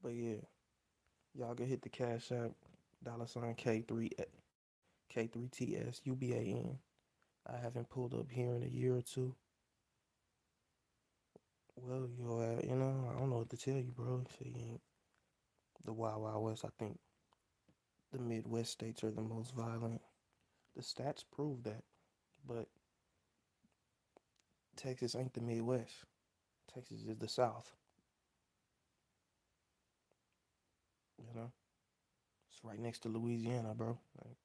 But yeah, y'all can hit the Cash App, $K3TS UBAN. I haven't pulled up here in a year or two. Well, you know, I don't know what to tell you, bro. So you ain't the Wild Wild West. I think the Midwest states are the most violent. The stats prove that, but Texas ain't the Midwest. Texas is the South. You know, it's right next to Louisiana, bro. Like,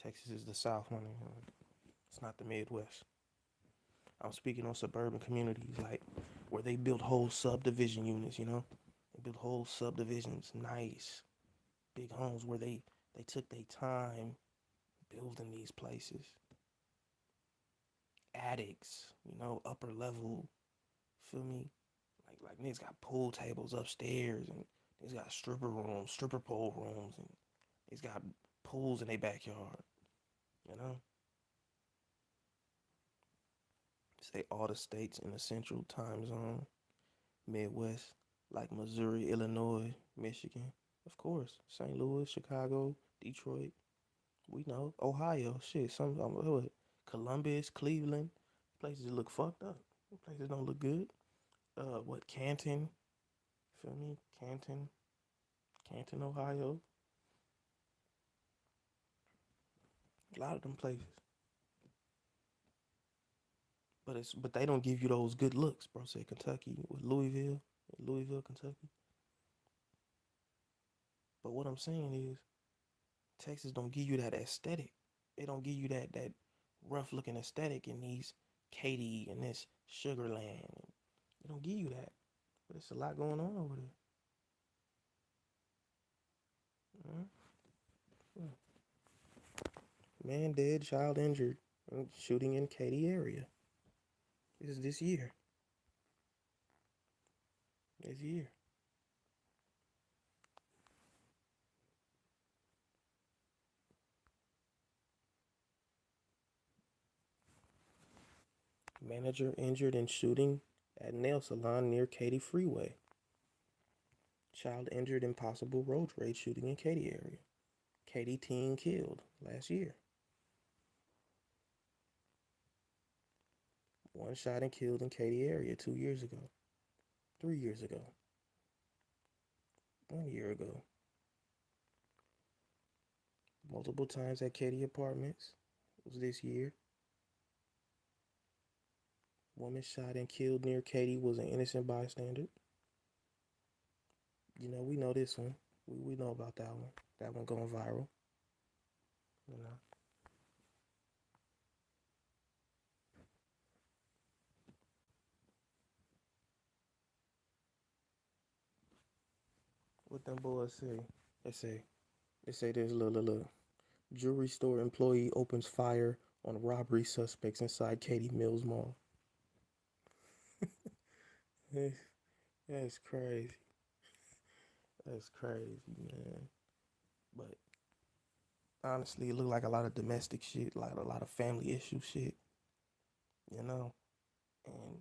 Texas is the South, honey. It's not the Midwest. I'm speaking on suburban communities, like where they built whole subdivision units. You know, they built whole subdivisions, nice, big homes where they took their time building these places. Attics, you know, upper level. Feel me? Like niggas got pool tables upstairs, and niggas got stripper rooms, stripper pole rooms, and niggas got pools in their backyard. You know? Say all the states in the central time zone, Midwest, like Missouri, Illinois, Michigan, of course, St. Louis, Chicago, Detroit. We know Ohio, shit. Columbus, Cleveland, places look fucked up. Places don't look good. Canton? Feel me? Canton, Ohio. A lot of them places. But they don't give you those good looks, bro. Say Kentucky with Louisville, Kentucky. But what I'm saying is, Texas don't give you that aesthetic. They don't give you that rough looking aesthetic in these Katy and this Sugar Land. They don't give you that. But it's a lot going on over there. Man dead, child injured, shooting in Katy area. This is this year. Manager injured in shooting at nail salon near Katy Freeway. Child injured in possible road rage shooting in Katy area. Katy teen killed last year. One shot and killed in Katy area 2 years ago, 3 years ago, 1 year ago. Multiple times at Katy Apartments was this year. Woman shot and killed near Katy was an innocent bystander. You know, we know this one. We know about that one. That one going viral. You know. What them boys say? They say there's a little jewelry store employee opens fire on robbery suspects inside Katy Mills Mall. That's crazy. That's crazy, man. But honestly, it looked like a lot of domestic shit, like a lot of family issue shit, you know. And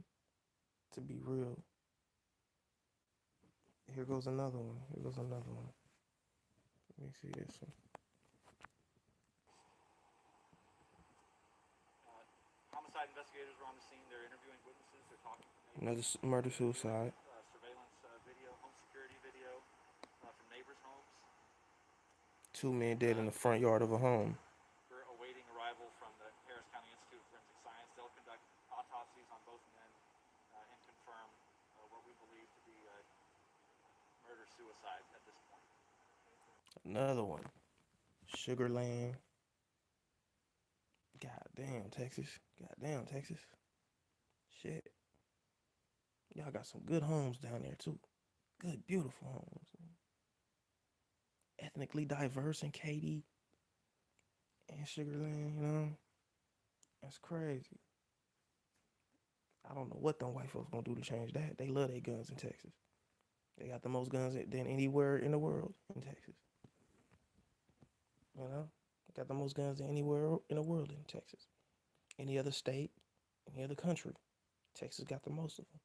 to be real, here goes another one. Here goes another one. Let me see this one. Homicide investigators were on the scene. They're interviewing witnesses. They're talking to neighbors. Another murder suicide. Surveillance video, home security video from neighbors' homes. 2 men dead in the front yard of a home. We're awaiting arrival from the Harris County Institute of Forensic Science. They'll conduct autopsies on both men and confirm what we believe to be a murder-suicide at this point. Another one. Sugarland. Goddamn, Texas. Goddamn, Texas. Shit. Y'all got some good homes down there, too. Good, beautiful homes. Ethnically diverse in Katy and Sugarland, you know? That's crazy. I don't know what them white folks gonna do to change that. They love their guns in Texas. They got the most guns than anywhere in the world in Texas. You know? They got the most guns than anywhere in the world in Texas. Any other state, any other country, Texas got the most of them.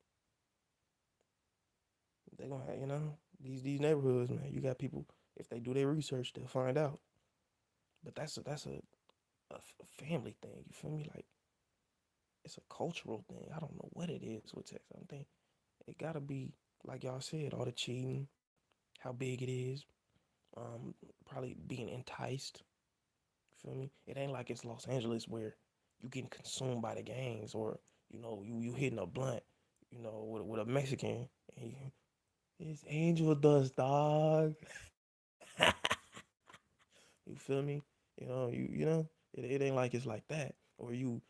They gonna have, you know, these neighborhoods, man. You got people, if they do their research, they'll find out. But that's a family thing. You feel me? Like, it's a cultural thing. I don't know what it is with Texas. I think it gotta be like y'all said, all the cheating, how big it is, probably being enticed. You feel me? It ain't like it's Los Angeles where you getting consumed by the gangs, or you know you hitting a blunt, you know, with a Mexican. And it's angel dust, dog. You feel me? You know, it ain't like it's like that. Or you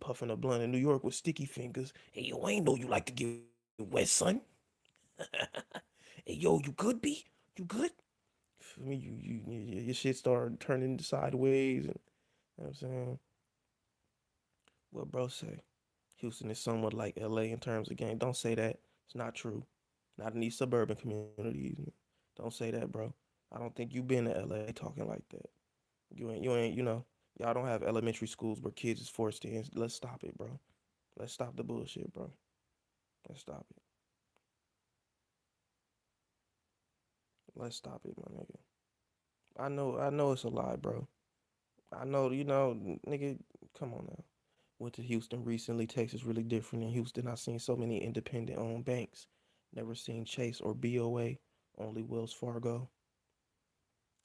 puffing a blunt in New York with sticky fingers. Hey yo, I ain't know you like to get wet, son. Hey yo, you good, B? You good? Feel me? Your shit start turning sideways, and you know what I'm saying? What bro say? Houston is somewhat like LA in terms of gang. Don't say that. It's not true. Not in these suburban communities. Don't say that, bro. I don't think you been to LA talking like that. You ain't, you know, y'all don't have elementary schools where kids is forced in. Let's stop it, bro. Let's stop the bullshit, bro. Let's stop it. Let's stop it, my nigga. I know it's a lie, bro. I know, you know, nigga, come on now. Went to Houston recently. Texas really different. In Houston, I seen so many independent owned banks. Never seen Chase or BOA, only Wells Fargo.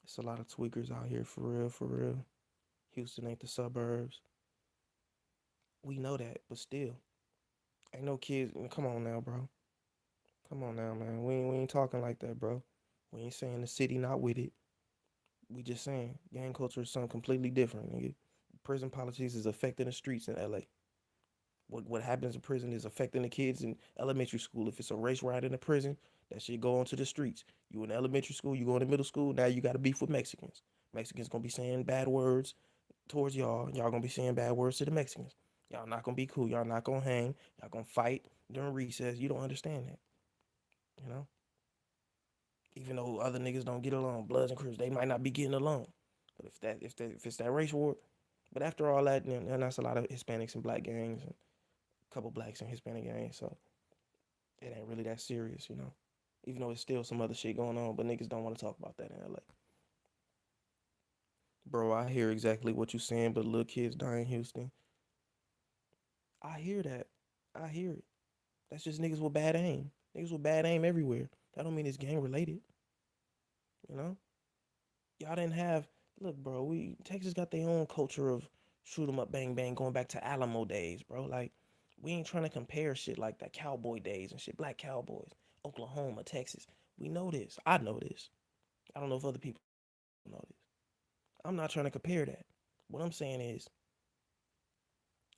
It's a lot of tweakers out here, for real, for real. Houston ain't the suburbs. We know that, but still. Ain't no kids. Come on now, bro. Come on now, man. We ain't talking like that, bro. We ain't saying the city not with it. We just saying gang culture is something completely different, nigga. Prison politics is affecting the streets in LA. What happens in prison is affecting the kids in elementary school. If it's a race riot in the prison, that shit go onto the streets. You in elementary school, you go into middle school, now you got to beef with Mexicans. Mexicans gonna be saying bad words towards y'all. Y'all gonna be saying bad words to the Mexicans. Y'all not gonna be cool. Y'all not gonna hang. Y'all gonna fight during recess. You don't understand that. You know? Even though other niggas don't get along, Bloods and Crips, they might not be getting along. But if it's that race war, but after all that, then that's a lot of Hispanics and black gangs, and a couple blacks and Hispanic gangs, so it ain't really that serious, you know. Even though it's still some other shit going on, but niggas don't want to talk about that in LA. Bro, I hear exactly what you saying, but little kids die in Houston. I hear that. I hear it. That's just niggas with bad aim. Niggas with bad aim everywhere. That don't mean it's gang related. You know? Y'all didn't have look, bro, we Texas got their own culture of shoot 'em up, bang bang, going back to Alamo days, bro. Like, we ain't trying to compare shit like that cowboy days and shit, black cowboys, Oklahoma, Texas. We know this. I know this. I don't know if other people know this. I'm not trying to compare that. What I'm saying is,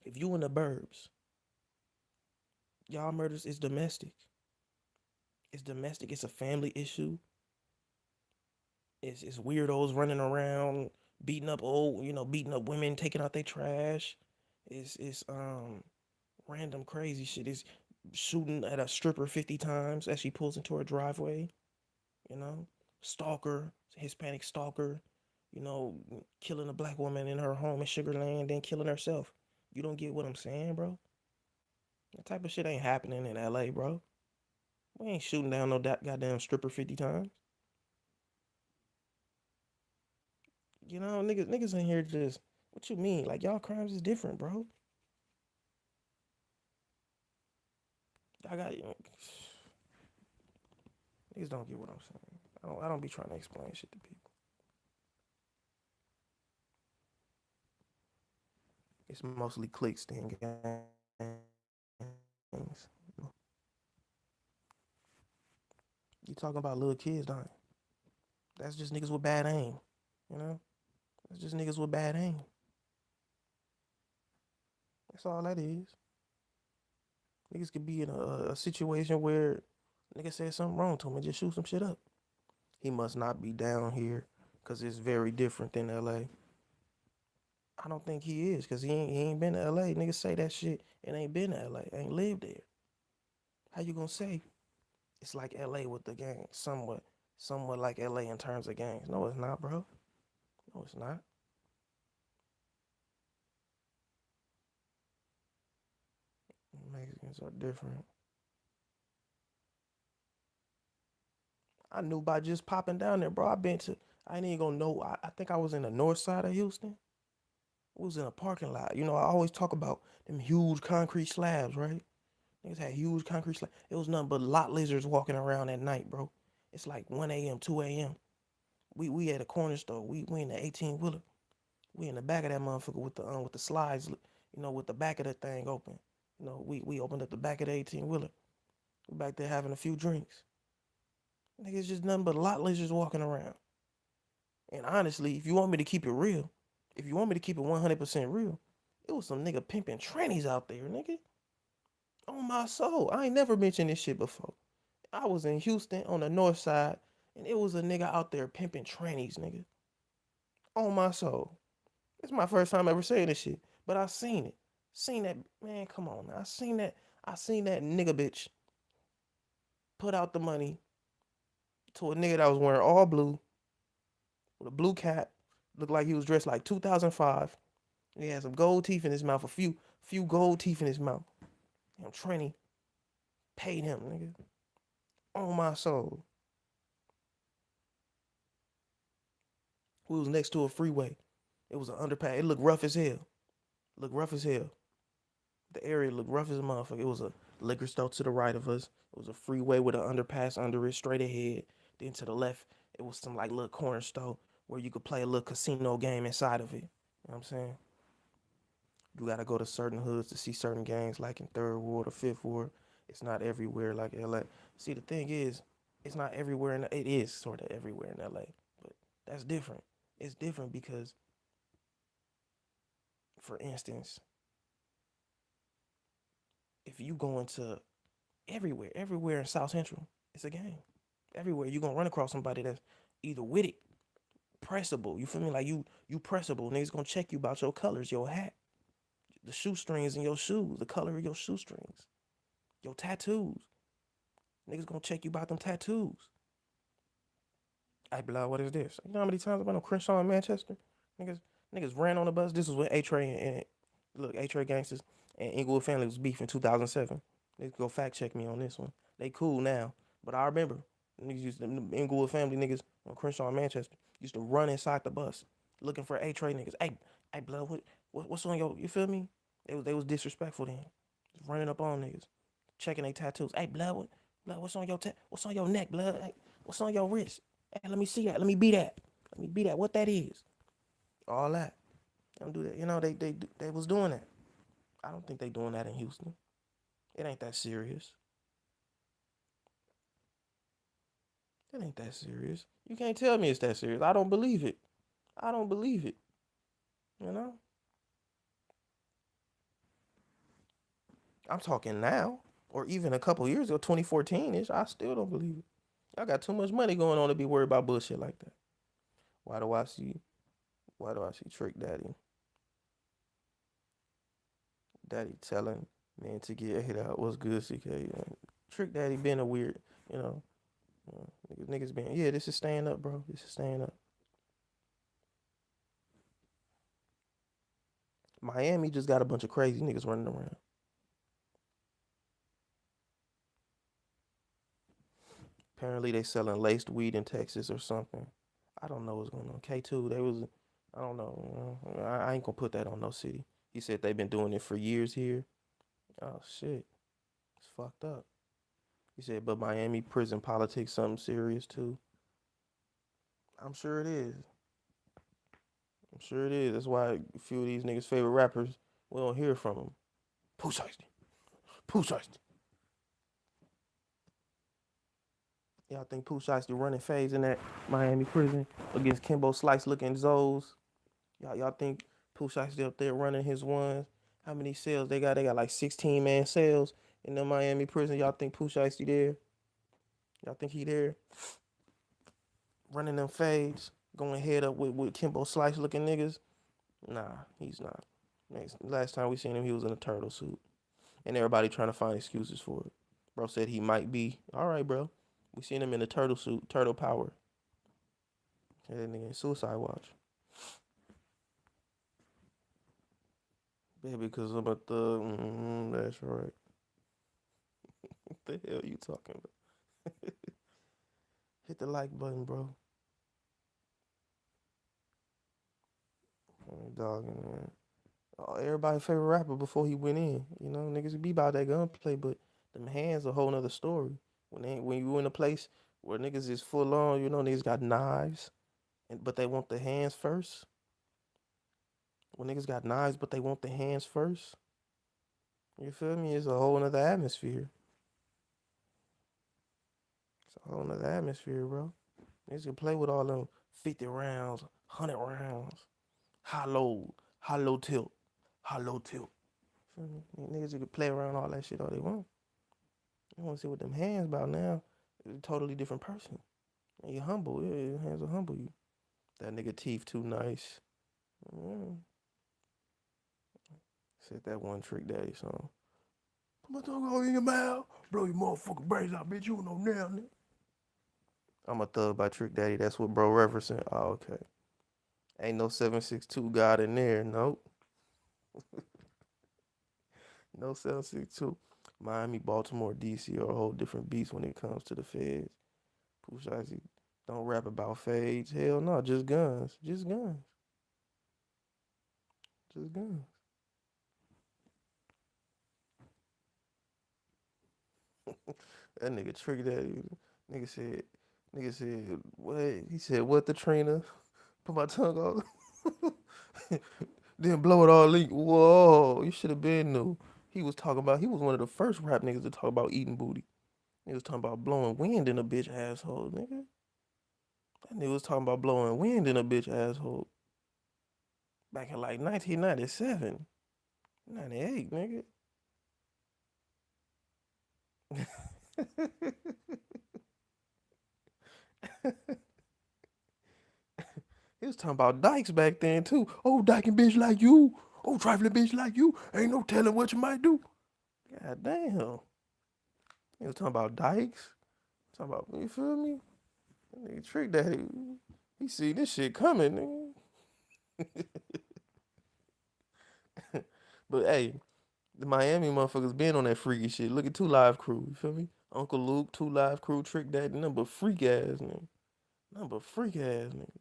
if you in the burbs, y'all murders is domestic. It's domestic. It's a family issue. It's weirdos running around beating up beating up women, taking out their trash. It's random crazy shit. It's shooting at a stripper 50 times as she pulls into her driveway, you know? Stalker, Hispanic stalker, killing a black woman in her home in Sugar Land, then killing herself. You don't get what I'm saying, bro? That type of shit ain't happening in LA, bro. We ain't shooting down no goddamn stripper 50 times. Niggas in here just, what you mean? Like, y'all crimes is different, bro. I got niggas don't get what I'm saying. I don't be trying to explain shit to people. It's mostly cliques then gangs. You talking about little kids dying. That's just niggas with bad aim, you know? That's just niggas with bad aim. That's all that is. Niggas could be in a situation where nigga said something wrong to him and just shoot some shit up. He must not be down here because it's very different than LA. I don't think he is because he ain't been to LA. Niggas say that shit and ain't been to LA, ain't lived there. How you gonna say it's like LA with the gangs? Somewhat like LA in terms of gangs. No, it's not, bro. No, it's not. Mexicans are different. I knew by just popping down there, bro. I ain't even gonna know. I think I was in the north side of Houston. It was in a parking lot. I always talk about them huge concrete slabs, right? Niggas had huge concrete slabs. It was nothing but lot lizards walking around at night, bro. It's like 1 a.m., 2 a.m. We at a corner store. We in the 18-wheeler. We in the back of that motherfucker with the slides, with the back of that thing open. We opened up the back of the 18-wheeler. We back there having a few drinks. Niggas just nothing but lot lizards walking around. And honestly, if you want me to keep it real, if you want me to keep it 100% real, it was some nigga pimping trannies out there, nigga. On my soul. I ain't never mentioned this shit before. I was in Houston on the north side, and it was a nigga out there pimping trannies, nigga. On my soul. It's my first time ever saying this shit, but I seen it. Seen that, man, come on now. I seen that nigga bitch put out the money to a nigga that was wearing all blue with a blue cap. Looked like he was dressed like 2005. He had some gold teeth in his mouth, a few gold teeth in his mouth. Damn, tranny paid him, nigga. On my soul. We was next to a freeway. It was an underpass. It looked rough as hell. The area looked rough as a motherfucker. It was a liquor store to the right of us. It was a freeway with an underpass under it, straight ahead. Then to the left, it was some like little corner store where you could play a little casino game inside of it. You know what I'm saying? You gotta go to certain hoods to see certain gangs, like in 3rd Ward or 5th Ward. It's not everywhere like LA. See, the thing is, it's not everywhere it is sort of everywhere in LA, but that's different. It's different because, for instance, if you go into everywhere in South Central, it's a gang. Everywhere you're gonna run across somebody that's either with it, pressable. You feel me? Like you pressable. Niggas gonna check you about your colors, your hat, the shoestrings in your shoes, the color of your shoestrings, your tattoos. Niggas gonna check you about them tattoos. Hey, blood, what is this? You know how many times I've been on Crenshaw in Manchester? Niggas ran on the bus. This was when A-Tray and A-Tray Gangsters and Inglewood Family was beef in 2007. Niggas go fact check me on this one. They cool now, but I remember niggas used to, Inglewood Family niggas on Crenshaw in Manchester used to run inside the bus looking for A-Tray niggas. Hey, blood, what's on your? You feel me? They was disrespectful then. Just running up on niggas, checking their tattoos. Hey, blood, what's on your what's on your neck, blood? Hey, what's on your wrist? Hey, let me see that. Let me be that. Let me be that. What that is? All that. Don't do that. You know they was doing that. I don't think they doing that in Houston. It ain't that serious. It ain't that serious. You can't tell me it's that serious. I don't believe it. I don't believe it. You know? I'm talking now, or even a couple years ago, 2014-ish. I still don't believe it. I got too much money going on to be worried about bullshit like that. Why do I see Trick Daddy? Daddy telling man to get hit out. What's good, CK? Trick Daddy been a weird, you know. Niggas been, yeah, this is staying up, bro. This is staying up. Miami just got a bunch of crazy niggas running around. Apparently they selling laced weed in Texas or something. I don't know what's going on. K2, I don't know. I ain't gonna put that on no city. He said they've been doing it for years here. Oh shit, it's fucked up. He said, but Miami prison politics something serious too. I'm sure it is. I'm sure it is. That's why a few of these niggas' favorite rappers, we don't hear from them. Pooh Shiesty. Pooh Shiesty. Y'all think Pooh Shiesty running phase in that Miami prison against Kimbo Slice looking Zoes? Y'all think Pooh Shiesty up there running his ones? How many cells they got? They got like 16-man cells in the Miami prison. Y'all think Pooh Shiesty there? Y'all think he there? Running them fades, going head up with Kimbo Slice looking niggas? Nah, he's not. Last time we seen him, he was in a turtle suit. And everybody trying to find excuses for it. Bro said he might be. All right, bro. We seen him in a turtle suit, turtle power. That nigga in Suicide Watch. Baby, because I'm a thug. That's right. What the hell you talking about? Hit the like button, bro. Dog, man. Everybody's favorite rapper before he went in. You know, niggas be about that gunplay, but them hands a whole nother story. When you in a place where niggas is full on, you know, niggas got knives, but they want the hands first. When niggas got knives, but they want the hands first. You feel me? It's a whole nother atmosphere. It's a whole nother atmosphere, bro. Niggas can play with all them 50 rounds, 100 rounds. Hollow tilt. Niggas can play around all that shit all they want. You want to see what them hands about now? It's a totally different person. And you humble. Yeah, your hands will humble you. That nigga teeth too nice. Said that one Trick Daddy song. Put my tongue all in your mouth. Blow your motherfucking brains out, bitch. You don't know now, nigga. I'm a Thug by Trick Daddy. That's what bro referencing. Oh, okay. Ain't no 762 God in there. Nope. No 762. Miami, Baltimore, DC are a whole different beast when it comes to the feds. Pooh Shiesty don't rap about fades. Hell no, just guns. Just guns. Just guns. That nigga Trick Daddy. Nigga said, what? He said, what the Trina? Put my tongue off. Then blow it all in. Whoa, you should have been new. He was one of the first rap niggas to talk about eating booty. He was talking about blowing wind in a bitch asshole, nigga. That nigga was talking about blowing wind in a bitch asshole. Back in like 1997. 98, nigga. He was talking about dykes back then too. Oh, dyking bitch like you. Oh, trifling bitch like you. Ain't no telling what you might do. God damn. He was talking about dykes. Talking about, you feel me? That nigga Trick Daddy. He see this shit coming, nigga. But hey, the Miami motherfuckers been on that freaky shit. Look at 2 Live Crew, you feel me? Uncle Luke, 2 Live Crew, Trick Daddy, number freak ass nigga. Number freak ass nigga.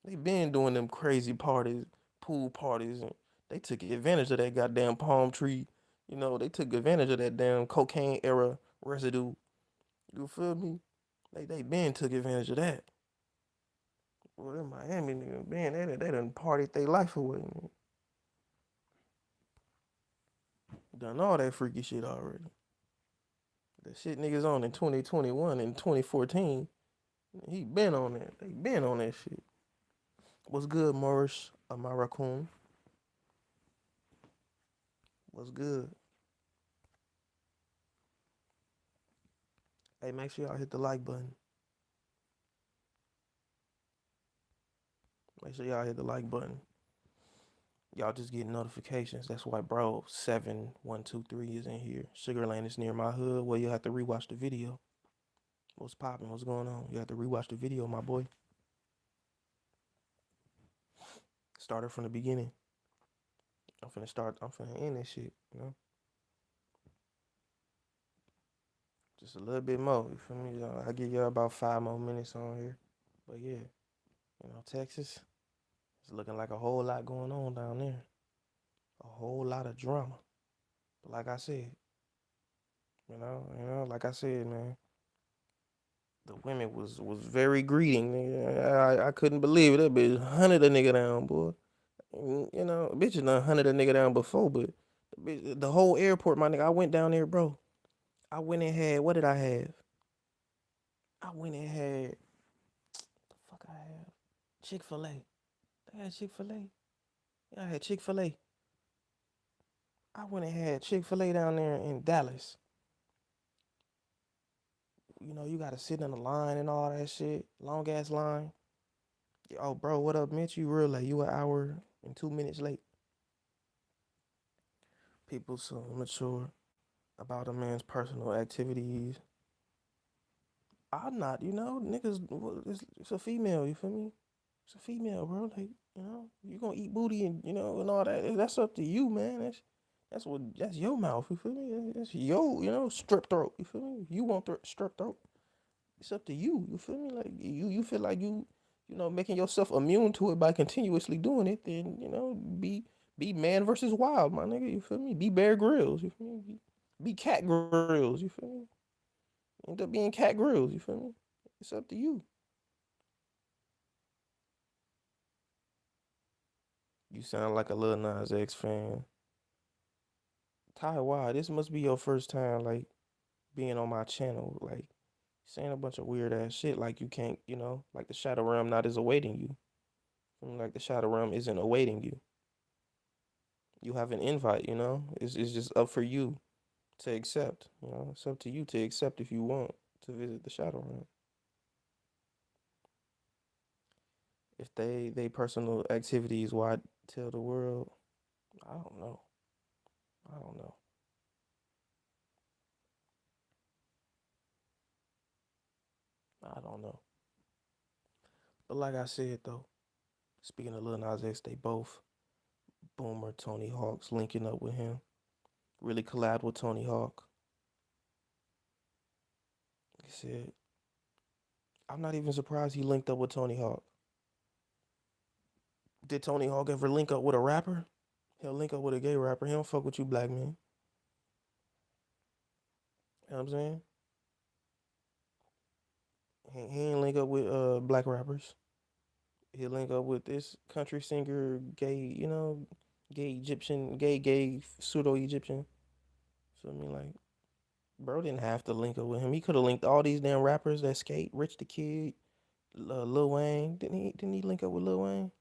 They been doing them crazy parties, pool parties, and They took advantage of that goddamn palm tree. You know, they took advantage of that damn cocaine era residue. You feel me? They been took advantage of that. Well, in Miami, nigga, man, they done partied their life away. Man. Done all that freaky shit already. The shit niggas on in 2021 and 2014, he been on that. They been on that shit. What's good, Morris Amarakun? What's good? Hey, make sure y'all hit the like button. Make sure y'all hit the like button. Y'all just get notifications. That's why, bro, 7123 is in here. Sugarland is near my hood. Well, you have to rewatch the video. What's popping? What's going on? You have to rewatch the video, my boy. Started from the beginning. I'm finna end this shit, you know? Just a little bit more, you feel me? I'll give y'all about 5 more minutes on here. But yeah, you know, Texas, it's looking like a whole lot going on down there. A whole lot of drama. But like I said, like I said, man, the women was very greeting, nigga. I couldn't believe it. That bitch hunted a nigga down, boy. You know, bitch done hunted a nigga down before, but the whole airport, my nigga, I went down there, bro. I went and had, what did I have? I went and had, the fuck I have? Chick-fil-A. They had Chick-fil-A. Yeah, I had Chick-fil-A. I went and had Chick-fil-A down there in Dallas. You know, you gotta sit in the line and all that shit. Long ass line. Oh, bro, what up, Mitch? You real late. You an hour and 2 minutes late. People so mature about a man's personal activities. I'm not, you know, niggas, it's a female, you feel me? It's a female, bro. Like, you know, you gonna eat booty and, you know, and all that. That's up to you, man. That's your mouth, you feel me? That's your, you know, strip throat, you feel me? You want strip throat. It's up to you, you feel me? Like, you feel like you know, making yourself immune to it by continuously doing it, then, you know, be man versus wild, my nigga, you feel me? Be Bear Grylls, you feel me? Be Cat Grills, you feel me? End up being Cat Grills, you feel me? It's up to you. You sound like a Lil Nas X fan. Ty, why? This must be your first time, like, being on my channel, like, saying a bunch of weird ass shit, like you can't, you know, like the Shadow Realm not is awaiting you. Like the Shadow Realm isn't awaiting you. You have an invite, you know? It's just up for you to accept, you know? It's up to you to accept if you want to visit the Shadow Realm. If they personal activities, why tell the world? I don't know. I don't know. I don't know. But like I said though, speaking of Lil Nas X, they both Boomer, Tony Hawk's linking up with him. Really collabed with Tony Hawk. He said, I'm not even surprised he linked up with Tony Hawk. Did Tony Hawk ever link up with a rapper? He'll link up with a gay rapper. He don't fuck with you black men. You know what I'm saying? He ain't link up with black rappers. He'll link up with this country singer, gay, you know, gay Egyptian, gay pseudo-Egyptian. So I mean, like, bro didn't have to link up with him. He could have linked all these damn rappers that skate. Rich the Kid, Lil Wayne. Didn't he link up with Lil Wayne?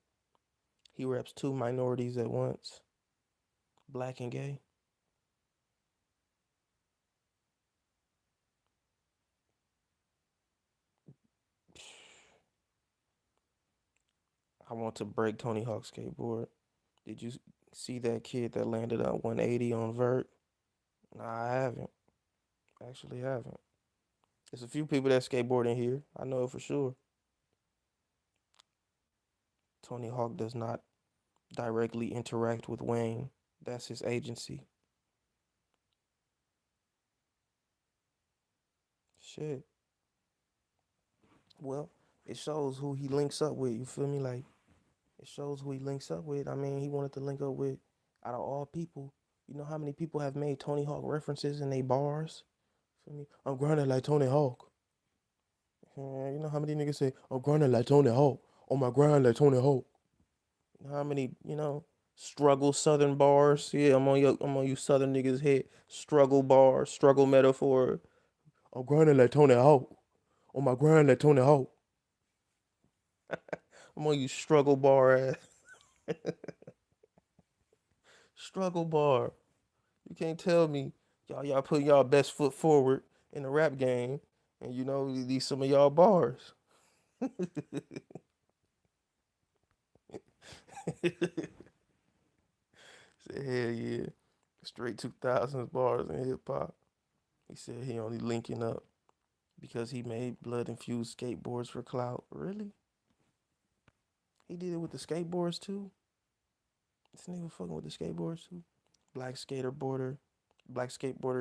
He reps 2 minorities at once, black and gay. I want to break Tony Hawk's skateboard. Did you see that kid that landed on 180 on vert? Nah, I haven't. Actually haven't. There's a few people that skateboard in here. I know it for sure. Tony Hawk does not directly interact with Wayne. That's his agency. Shit. Well, it shows who he links up with. You feel me? Like, it shows who he links up with. I mean, he wanted to link up with Out of all people, you know how many people have made Tony Hawk references in their bars? Feel me? I'm grinding like Tony Hawk. You know how many niggas say, I'm grinding like Tony Hawk. On my grind like Tony Hawk. You know how many, struggle southern bars? Yeah, I'm on you southern niggas head. Struggle bars, struggle metaphor. I'm grinding like Tony Hawk. On my grind like Tony Hawk. I'm on you struggle bar ass. Struggle bar. You can't tell me y'all put y'all best foot forward in the rap game, and these some of y'all bars. Said hell yeah, straight 2000s bars in hip hop. He said he only linking up because he made blood infused skateboards for clout. Really? He did it with the skateboards too. This nigga fucking with the skateboards too. Black skateboarder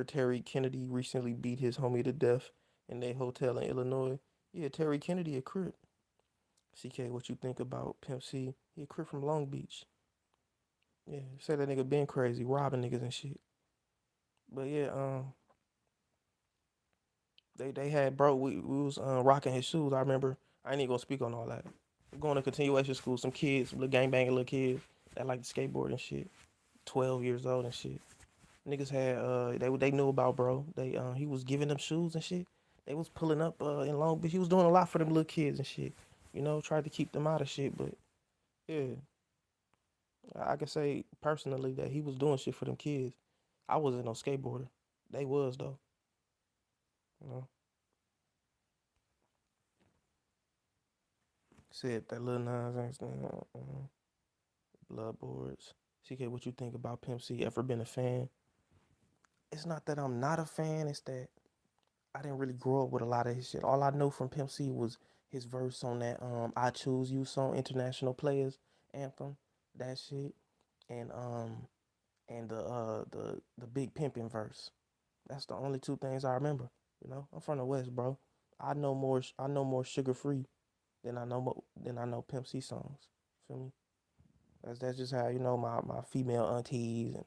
Terry Kennedy recently beat his homie to death in a hotel in Illinois. Yeah, Terry Kennedy a Crip. CK, what you think about Pimp C? He a Crip from Long Beach. Yeah, say that nigga been crazy, robbing niggas and shit. But yeah, they had bro. We was rocking his shoes. I remember. I ain't even gonna speak on all that. We're going to continuation school. Some kids, some little gangbanging little kids that like to skateboard and shit. 12 years old and shit. Niggas had they knew about bro. He was giving them shoes and shit. They was pulling up in Long Beach. He was doing a lot for them little kids and shit. Tried to keep them out of shit, but yeah. I can say personally that he was doing shit for them kids. I wasn't no skateboarder. They was though. You know. Said that Lil Nas X Bloodboards. CK, what you think about Pimp C? Ever been a fan? It's not that I'm not a fan. It's that I didn't really grow up with a lot of his shit. All I know from Pimp C was his verse on that I Choose You song, International Players anthem, that shit, and the Big Pimpin' verse. That's the only two things I remember. I'm from the West, bro. I know more Sugar Free than I know Pimp C songs. Feel me? That's just how my female aunties and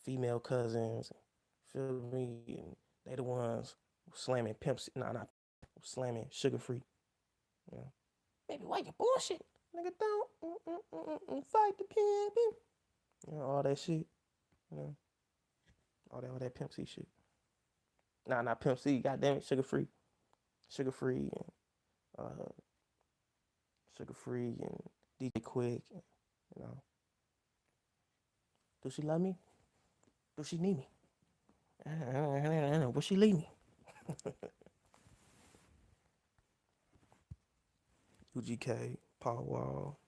female cousins, feel me, and they the ones slamming Pimp C, not slamming Sugar Free. Yeah. Baby, why you bullshit? Nigga, don't fight the pimpin'. All that shit. All that Pimp C shit. Nah, not Pimp C. Goddamn it, Sugar Free. Sugar Free and DJ Quick. Do she love me? Do she need me? I don't know. Will she leave me? UGK, Paul Wall,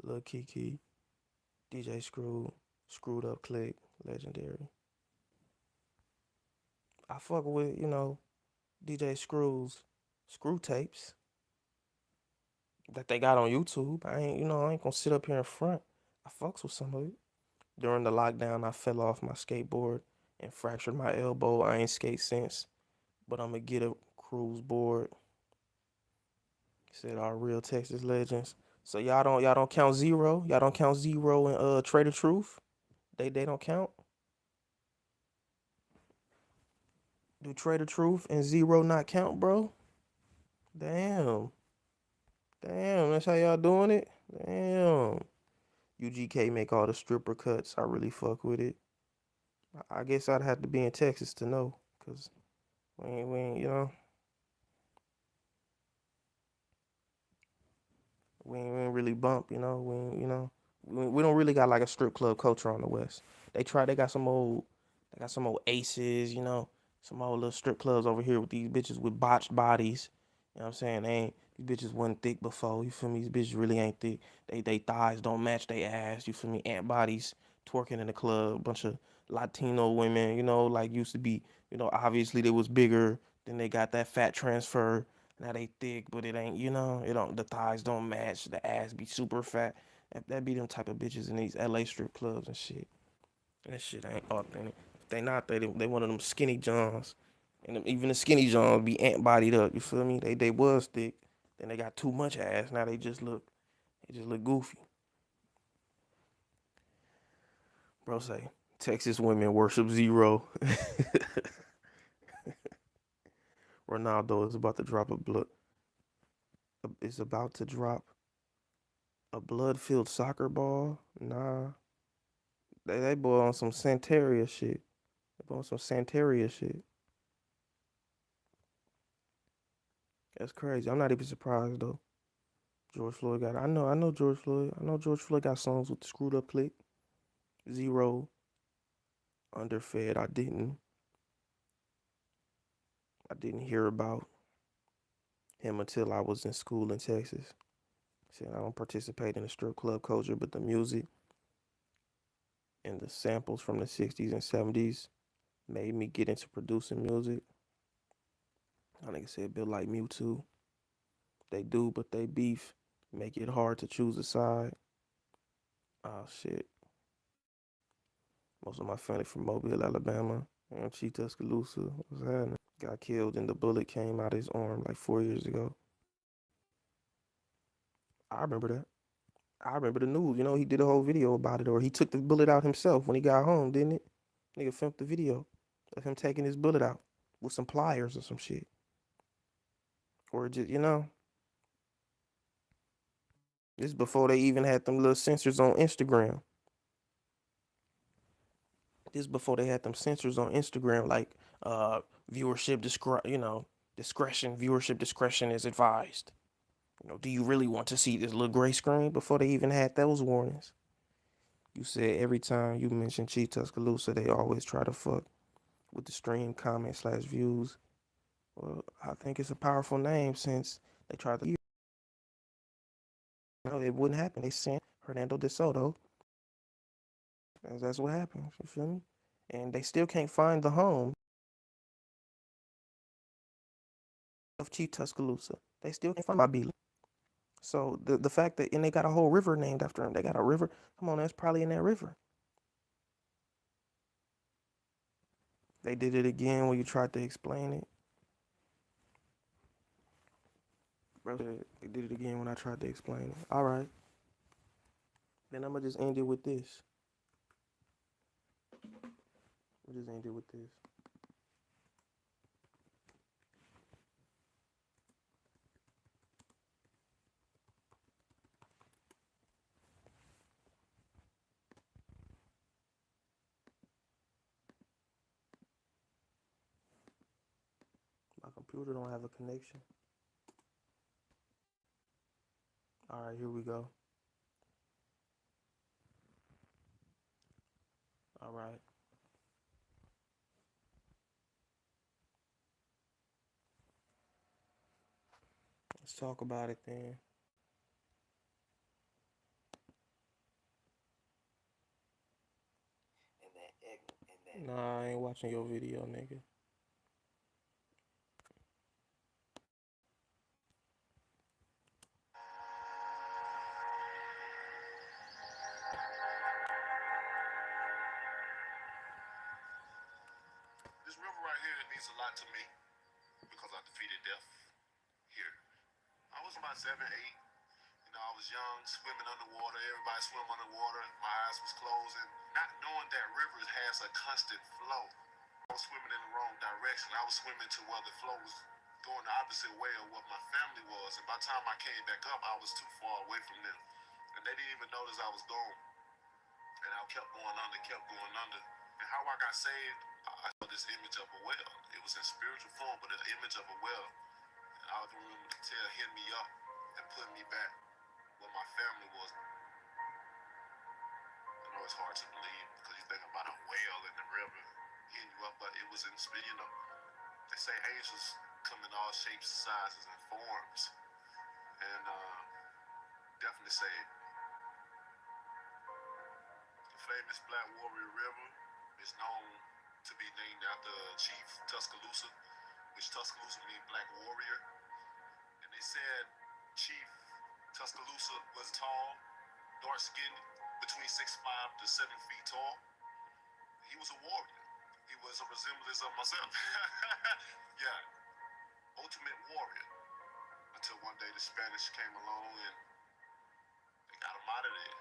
Lil Kiki, DJ Screw, Screwed Up Click, legendary. I fuck with, DJ Screw's screw tapes that they got on YouTube. I ain't gonna sit up here in front. I fucks with some of it. During the lockdown, I fell off my skateboard and fractured my elbow. I ain't skate since, but I'ma get a cruise board. Said our real Texas legends. So y'all don't count Zero. Y'all don't count Zero and Trader Truth. They don't count. Do Trader Truth and Zero not count, bro? Damn, that's how y'all doing it. Damn. UGK make all the stripper cuts. I really fuck with it. I guess I'd have to be in Texas to know, cause we ain't we ain't really bump, we don't really got like a strip club culture on the West. They got some old Aces, some old little strip clubs over here with these bitches with botched bodies. You know what I'm saying? These bitches wasn't thick before, you feel me? These bitches really ain't thick. They thighs don't match they ass, you feel me? Ant bodies twerking in the club, bunch of Latino women, like used to be, obviously they was bigger, then they got that fat transfer. Now they thick, but it ain't, the thighs don't match, the ass be super fat. That be them type of bitches in these LA strip clubs and shit. That shit ain't authentic. If they not, they one of them skinny johns. And even the skinny johns be ant bodied up, you feel me? They was thick. Then they got too much ass. Now they just look goofy. Bro say Texas women worship zero. Ronaldo is about to drop a blood. Is about to drop a blood-filled soccer ball. Nah, they boy on some Santeria shit. They boy on some Santeria shit. That's crazy. I'm not even surprised though. George Floyd got. I know George Floyd. I know George Floyd got songs with the screwed up click. Zero. Underfed. I didn't hear about him until I was in school in Texas. Said I don't participate in the strip club culture, but the music and the samples from the 60s and 70s made me get into producing music. I nigga said built like Mewtwo. They do, but they beef. Make it hard to choose a side. Oh shit. Most of my family from Mobile, Alabama. And Chief Tuscaloosa. What's happening? Got killed and the bullet came out his arm like 4 years ago. I remember that. I remember the news. You know, he did a whole video about it, or he took the bullet out himself when he got home, didn't it? Nigga filmed the video of him taking his bullet out with some pliers or some shit. Or just, you know. This is before they even had them little sensors on Instagram. This is before they had them sensors on Instagram, like viewership discretion. Viewership discretion is advised. You know, do you really want to see this little gray screen? Before they even had those warnings. You said every time you mention Chief Tuscaloosa, they always try to fuck with the stream, comment, / views. Well, I think it's a powerful name since they tried to. You know, it wouldn't happen. They sent Hernando de Soto. That's what happened. You feel me? And they still can't find the home of Chief Tuscaloosa. They still can't find Mobile. So the fact that, and they got a whole river named after him. They got a river. Come on, that's probably in that river. They did it again when you tried to explain it. Bro, they did it again when I tried to explain it. All right. Then I'm going to just end it with this. We'll just end it with this. My computer don't have a connection. All right, here we go. All right. Let's talk about it then. Nah, I ain't watching your video, nigga. This river right here, it means a lot to me because I defeated death here. I was about 7, 8. You know, I was young, swimming underwater. Everybody swim underwater. My eyes was closed, and not knowing that rivers has a constant flow. I was swimming in the wrong direction. I was swimming to where the flow was going the opposite way of what my family was. And by the time I came back up, I was too far away from them. And they didn't even notice I was gone. And I kept going under. And how I got saved, I saw this image of a well. It was in spiritual form, but an image of a well. And I can remember the tail hit me up and put me back where my family was. I know it's hard to believe because you think about a well in the river hitting you up, but it was in, you know, they say angels come in all shapes, sizes, and forms. And definitely saved. Famous Black Warrior River is known to be named after Chief Tuscaloosa, which Tuscaloosa means Black Warrior. And they said Chief Tuscaloosa was tall, dark-skinned, between 6'5" to 7 feet tall. He was a warrior. He was a resemblance of myself. Yeah, ultimate warrior. Until one day the Spanish came along and they got him out of there,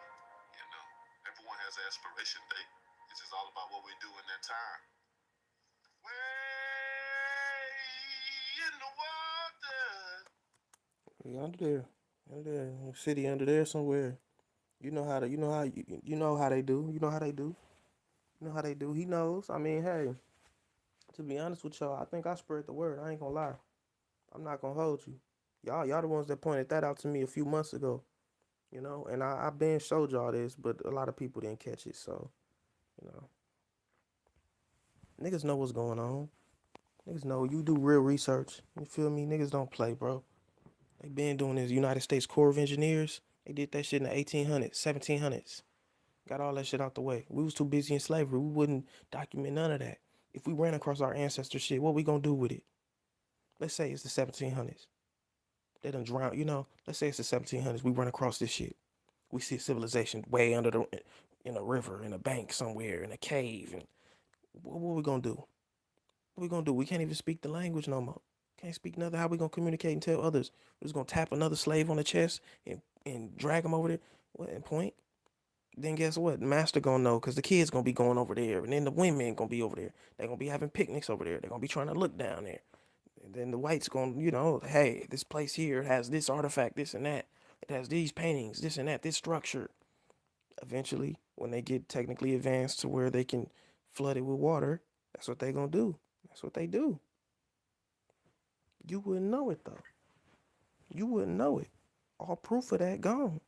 you know. Everyone has an expiration date. It's just all about what we do in that time. Way in the water. Yeah, under there, city under there somewhere. You know how they do. You know how they do. You know how they do. He knows. I mean, hey, to be honest with y'all, I think I spread the word. I ain't gonna lie. I'm not gonna hold you. Y'all the ones that pointed that out to me a few months ago. And I been showed y'all this, but a lot of people didn't catch it. So, you know, niggas know what's going on. Niggas know you do real research. You feel me? Niggas don't play, bro. They been doing this. United States Corps of Engineers. They did that shit in the 1800s, 1700s. Got all that shit out the way. We was too busy in slavery. We wouldn't document none of that. If we ran across our ancestor shit, what we gonna do with it? Let's say it's the 1700s. They done drown. Let's say it's the 1700s. We run across this shit. We see civilization way under in a river, in a bank somewhere, in a cave. And what we gonna do? What we gonna do? We can't even speak the language no more. Can't speak nothing. How we gonna communicate and tell others? We're just gonna tap another slave on the chest and drag him over there. What, and point? Then guess what? The master gonna know because the kids gonna be going over there, and then the women gonna be over there. They gonna be having picnics over there. They gonna be trying to look down there. And then the whites gonna, hey, this place here has this artifact, this and that. It has these paintings, this and that, this structure. Eventually, when they get technically advanced to where they can flood it with water, that's what they gonna do. That's what they do. You wouldn't know it though. You wouldn't know it. All proof of that gone.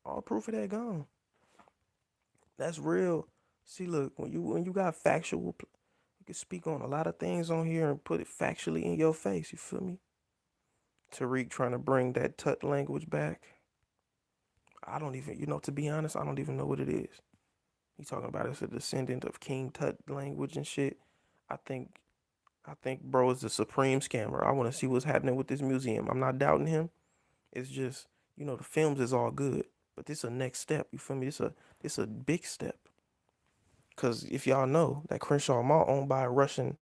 All proof of that gone. That's real. See, look, when you got factual, you can speak on a lot of things on here and put it factually in your face. You feel me? Tariq trying to bring that Tut language back. I don't even, to be honest, I don't even know what it is. He talking about it's a descendant of King Tut language and shit. I think bro is the supreme scammer. I want to see what's happening with this museum. I'm not doubting him. It's just, the films is all good, but this a next step. You feel me? It's a big step. Cause if y'all know that Crenshaw Mall owned by Russian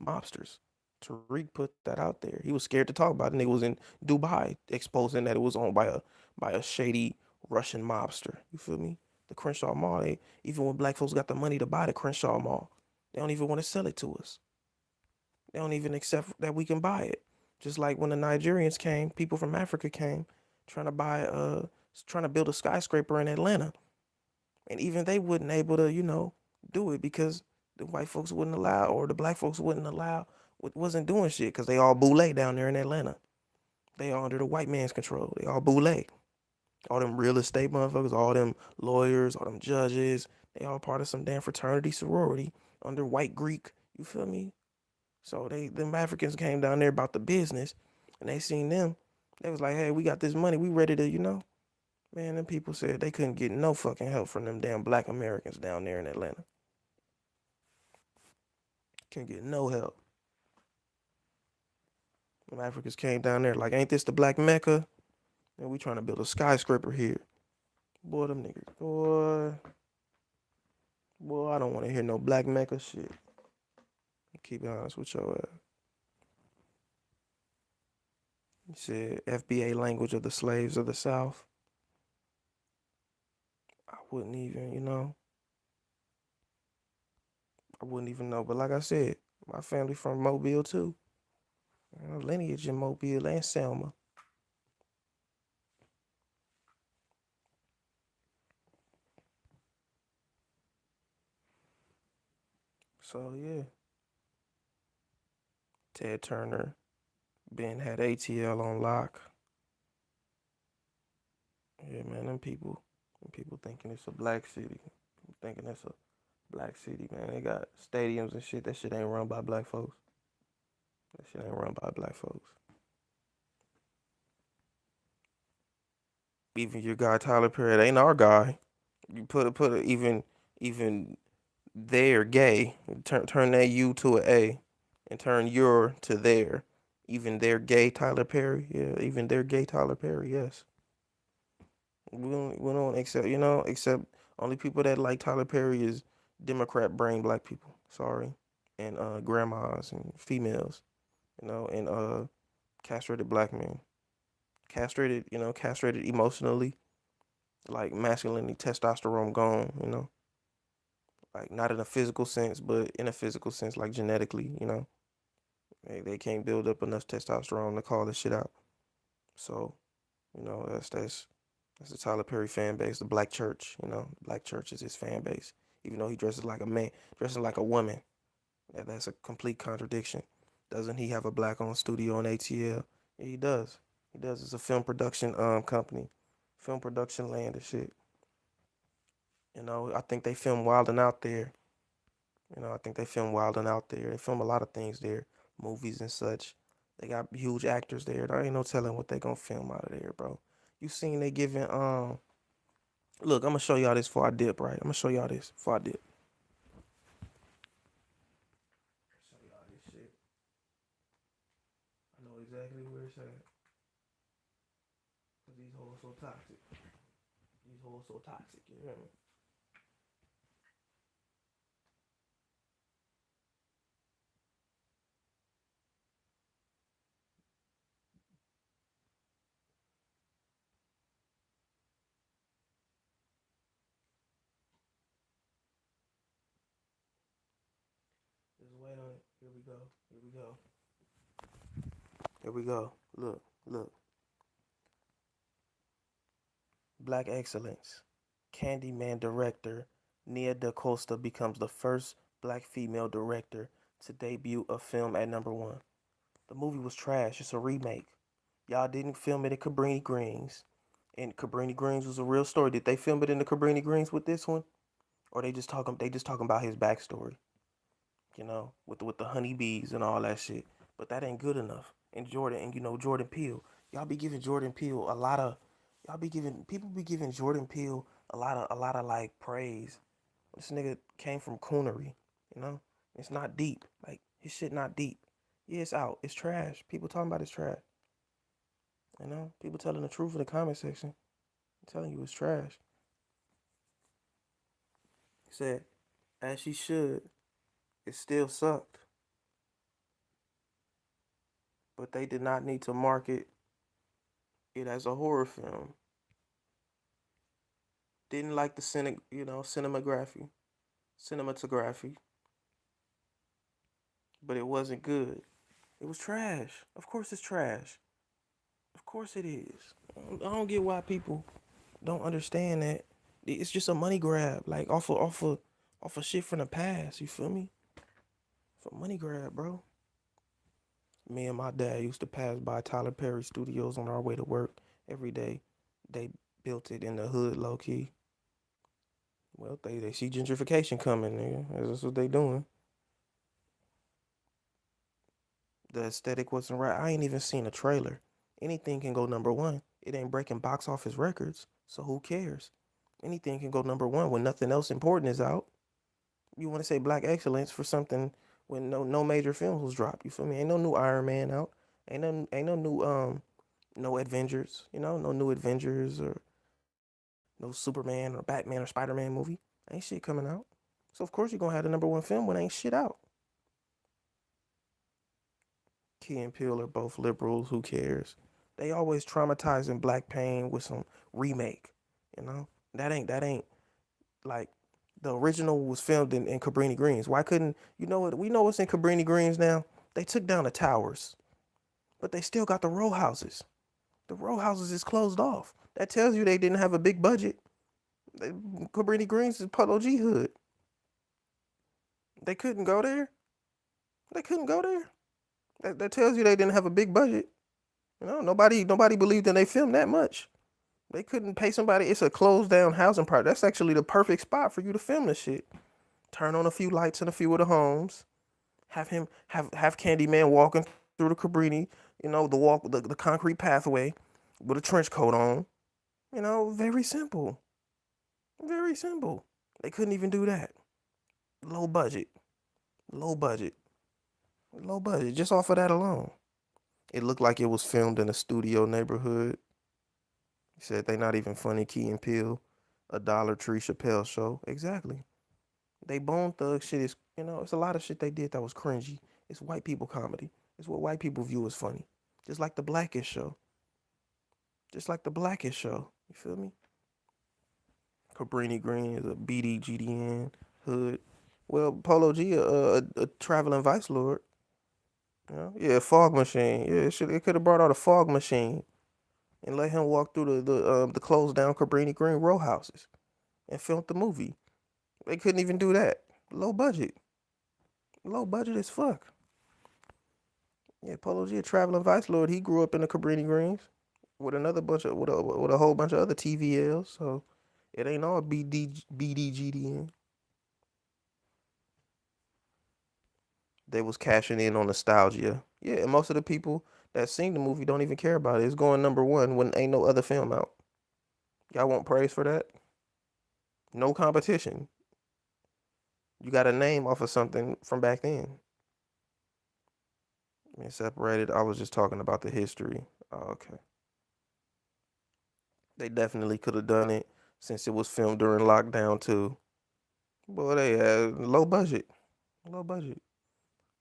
mobsters. Tariq put that out there. He was scared to talk about it. And it was in Dubai exposing that it was owned by a shady Russian mobster. You feel me? The Crenshaw Mall, even when black folks got the money to buy the Crenshaw Mall, they don't even want to sell it to us. They don't even accept that we can buy it. Just like when the Nigerians came, people from Africa came trying to build a skyscraper in Atlanta. And even they wouldn't able to, do it because the white folks wouldn't allow, or the black folks wouldn't allow, wasn't doing shit because they all boule down there in Atlanta. They all under the white man's control. They all boule. All them real estate motherfuckers, all them lawyers, all them judges, they all part of some damn fraternity sorority under white Greek. You feel me? So them Africans came down there about the business and they seen them. They was like, hey, we got this money. We ready to, Man, them people said they couldn't get no fucking help from them damn black Americans down there in Atlanta. Can't get no help. Them Africans came down there like, ain't this the Black Mecca? And we trying to build a skyscraper here. Boy, them niggas. Boy, I don't want to hear no Black Mecca shit. Keep it honest with your ass. You said FBA language of the slaves of the South. I wouldn't even, I wouldn't even know. But like I said, my family from Mobile too. Lineage in Mobile and Selma. So yeah. Ted Turner. Ben had ATL on lock. Yeah, man, them people thinking it's a black city. Thinking it's a black city, man. They got stadiums and shit. That shit ain't run by black folks. That shit ain't run by black folks. Even your guy Tyler Perry, it ain't our guy. You put a even they're gay. Turn that U to an A, and turn your to their. Even they're gay Tyler Perry. Yeah, even they're gay Tyler Perry. Yes. We don't accept, except only people that like Tyler Perry is Democrat brain black people. Sorry. And grandmas and females, and castrated black men. Castrated emotionally like masculinity, testosterone gone, you know, like not in a physical sense, but in a physical sense, like genetically, you know, they can't build up enough testosterone to call this shit out. So, you know, that's the Tyler Perry fan base, the Black Church, you know, Black Church is his fan base. Even though he dresses like a man, dressing like a woman, that's a complete contradiction. Doesn't he have a black-owned studio in ATL? Yeah, he does. He does. It's a film production company, film production land and shit. You know, I think they film Wild and Out there. You know, I think they film Wild and Out there. They film a lot of things there, movies and such. They got huge actors there. There ain't no telling what they gonna film out of there, bro. You seen they giving look, I'm gonna show y'all this before I dip, right? I'm gonna show y'all this before I dip. Show y'all this shit. I know exactly where it's at. Cause these hoes so toxic. These hoes so toxic, you hear me? Just wait on it. Here we go. Here we go. Here we go. Look, look. Black Excellence. Candyman director Nia DaCosta becomes the first black female director to debut a film at #1. The movie was trash. It's a remake. Y'all didn't film it in Cabrini Greens. And Cabrini Greens was a real story. Did they film it in the Cabrini Greens with this one? Or they just talking about his backstory? You know, with the honeybees and all that shit. But that ain't good enough. And Jordan Peele. Y'all be giving Jordan Peele a lot of people be giving Jordan Peele a lot of like praise. This nigga came from coonery, you know? It's not deep. Like his shit not deep. Yeah, it's out. It's trash. People talking about it's trash. You know? People telling the truth in the comment section. I'm telling you it's trash. He said, as she should, it still sucked. But they did not need to market it as a horror film. Didn't like the cinematography, but it wasn't good. It was trash. Of course it's trash. Of course it is. I don't get why people don't understand that it's just a money grab, like off of shit from the past. You feel me? For money grab, bro. Me and my dad used to pass by Tyler Perry Studios on our way to work every day. They built it in the hood, low key. Well, they see gentrification coming, nigga. That's what they doing. The aesthetic wasn't right. I ain't even seen a trailer. Anything can go #1. It ain't breaking box office records, so who cares? Anything can go #1 when nothing else important is out. You want to say Black Excellence for something when no major films was dropped. You feel me? Ain't no new Iron Man out. Ain't no new no Avengers. You know, no new Avengers or no Superman or Batman or Spider-Man movie. Ain't shit coming out. So of course you're gonna have the #1 film when ain't shit out. Key and Peele are both liberals. Who cares? They always traumatizing black pain with some remake. You know that ain't like the original was filmed in Cabrini Greens. Why couldn't you know what? We know what's in Cabrini Greens now. They took down the towers, but they still got the row houses. The row houses is closed off. That tells you they didn't have a big budget. Cabrini Greens is Polo G hood. They couldn't go there. They couldn't go there. That tells you they didn't have a big budget. You know, nobody believed in they film that much. They couldn't pay somebody. It's a closed down housing project. That's actually the perfect spot for you to film this shit. Turn on a few lights in a few of the homes. Have Candyman walking through the Cabrini. You know, the concrete pathway with a trench coat on. You know, very simple. Very simple. They couldn't even do that. Low budget. Low budget. Low budget. Just off of that alone. It looked like it was filmed in a studio neighborhood. He said they not even funny, Key and Peele. A Dollar Tree Chappelle show. Exactly. They Bone Thug shit is, you know, it's a lot of shit they did that was cringy. It's white people comedy. It's what white people view as funny. Just like the Blackish show. Just like the Blackish show. You feel me? Cabrini Green is a BDGDN hood. Well, Polo G, a traveling vice lord. You know? Yeah, fog machine. Yeah, it could have brought out a fog machine and let him walk through the closed down Cabrini Green row houses and film the movie. They couldn't even do that. Low budget. Low budget as fuck. Yeah, Polo G, a traveling vice lord. He grew up in the Cabrini Greens with another bunch of with a whole bunch of other TVLs. So it ain't all BDGDN. They was cashing in on nostalgia. Yeah, and most of the people that seen the movie don't even care about it. It's going #1 when ain't no other film out. Y'all want praise for that? No competition. You got a name off of something from back then. I separated. I was just talking about the history. Oh, okay. They definitely could have done it since it was filmed during lockdown too. Boy, they had low budget. Low budget.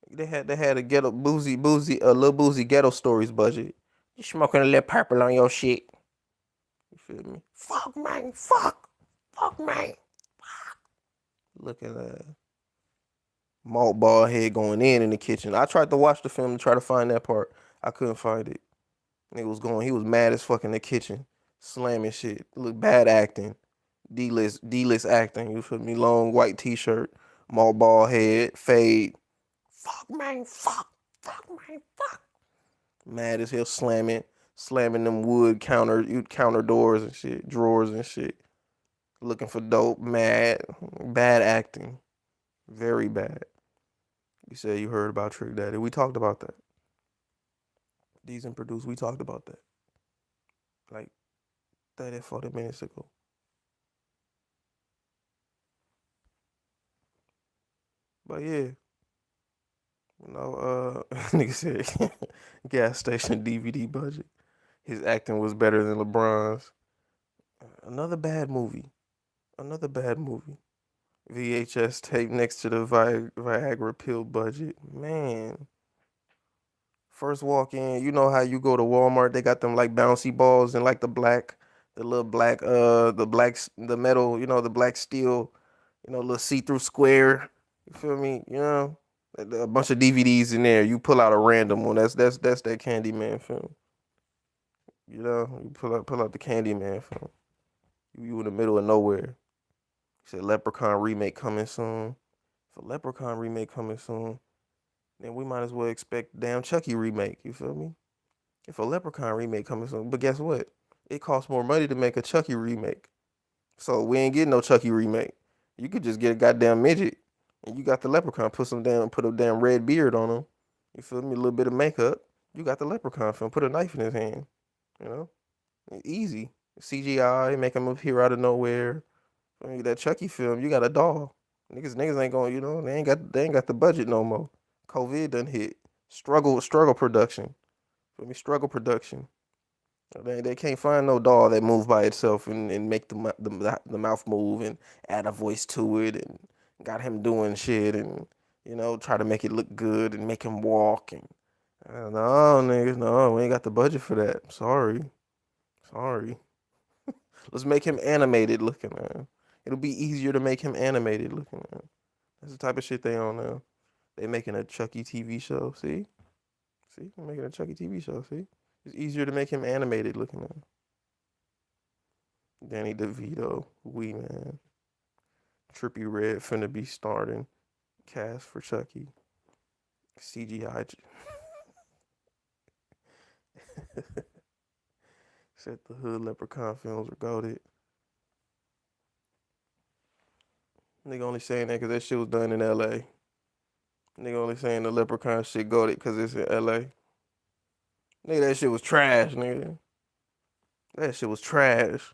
They had a ghetto little boozy ghetto stories budget. You smoking a little purple on your shit. You feel me? Fuck man, fuck man. Look at that. Malt ball head going in the kitchen. I tried to watch the film to try to find that part. I couldn't find it. He was mad as fuck in the kitchen, slamming shit. Look, bad acting. D-list acting. You feel me? Long white t-shirt, malt ball head, fade. Fuck man, fuck man, fuck. Mad as hell, slamming them wood counter doors and shit, drawers and shit. Looking for dope, mad, bad acting, very bad. You said you heard about Trick Daddy. We talked about that. These and Produce, we talked about that. Like 30, 40 minutes ago. But yeah. Nigga said gas station DVD budget. His acting was better than LeBron's. Another bad movie. VHS tape next to the Viagra pill budget. Man. First walk in, you know how you go to Walmart, they got them like bouncy balls and like the little black, the metal, the black steel, little see-through square. You feel me? A bunch of DVDs in there. You pull out a random one. That's that Candyman film. You pull out the Candyman film. You in the middle of nowhere. Said Leprechaun remake coming soon. If a Leprechaun remake coming soon, then we might as well expect damn Chucky remake. You feel me? If a Leprechaun remake coming soon, but guess what? It costs more money to make a Chucky remake, so we ain't getting no Chucky remake. You could just get a goddamn midget, and you got the Leprechaun. Put a damn red beard on him. You feel me? A little bit of makeup. You got the Leprechaun film. Put a knife in his hand. Easy. CGI, make him appear out of nowhere. That Chucky film, you got a doll. Niggas ain't going. They ain't got the budget no more. COVID done hit. Struggle production. For me, struggle production. They can't find no doll that move by itself and make the mouth move and add a voice to it and got him doing shit and try to make it look good and make him walk and no niggas, no, we ain't got the budget for that. Sorry. Let's make him animated looking, man. It'll be easier to make him animated looking, man. That's the type of shit they on now. They making a Chucky TV show. See, they're making a Chucky TV show. See, it's easier to make him animated looking at. Danny DeVito, Wee Man, Trippie Redd finna be starting cast for Chucky. CGI. Said the Hood Leprechaun films are goated. Nigga only saying that because that shit was done in LA. Nigga only saying the Leprechaun shit goated because it's in LA. Nigga, that shit was trash, nigga. That shit was trash.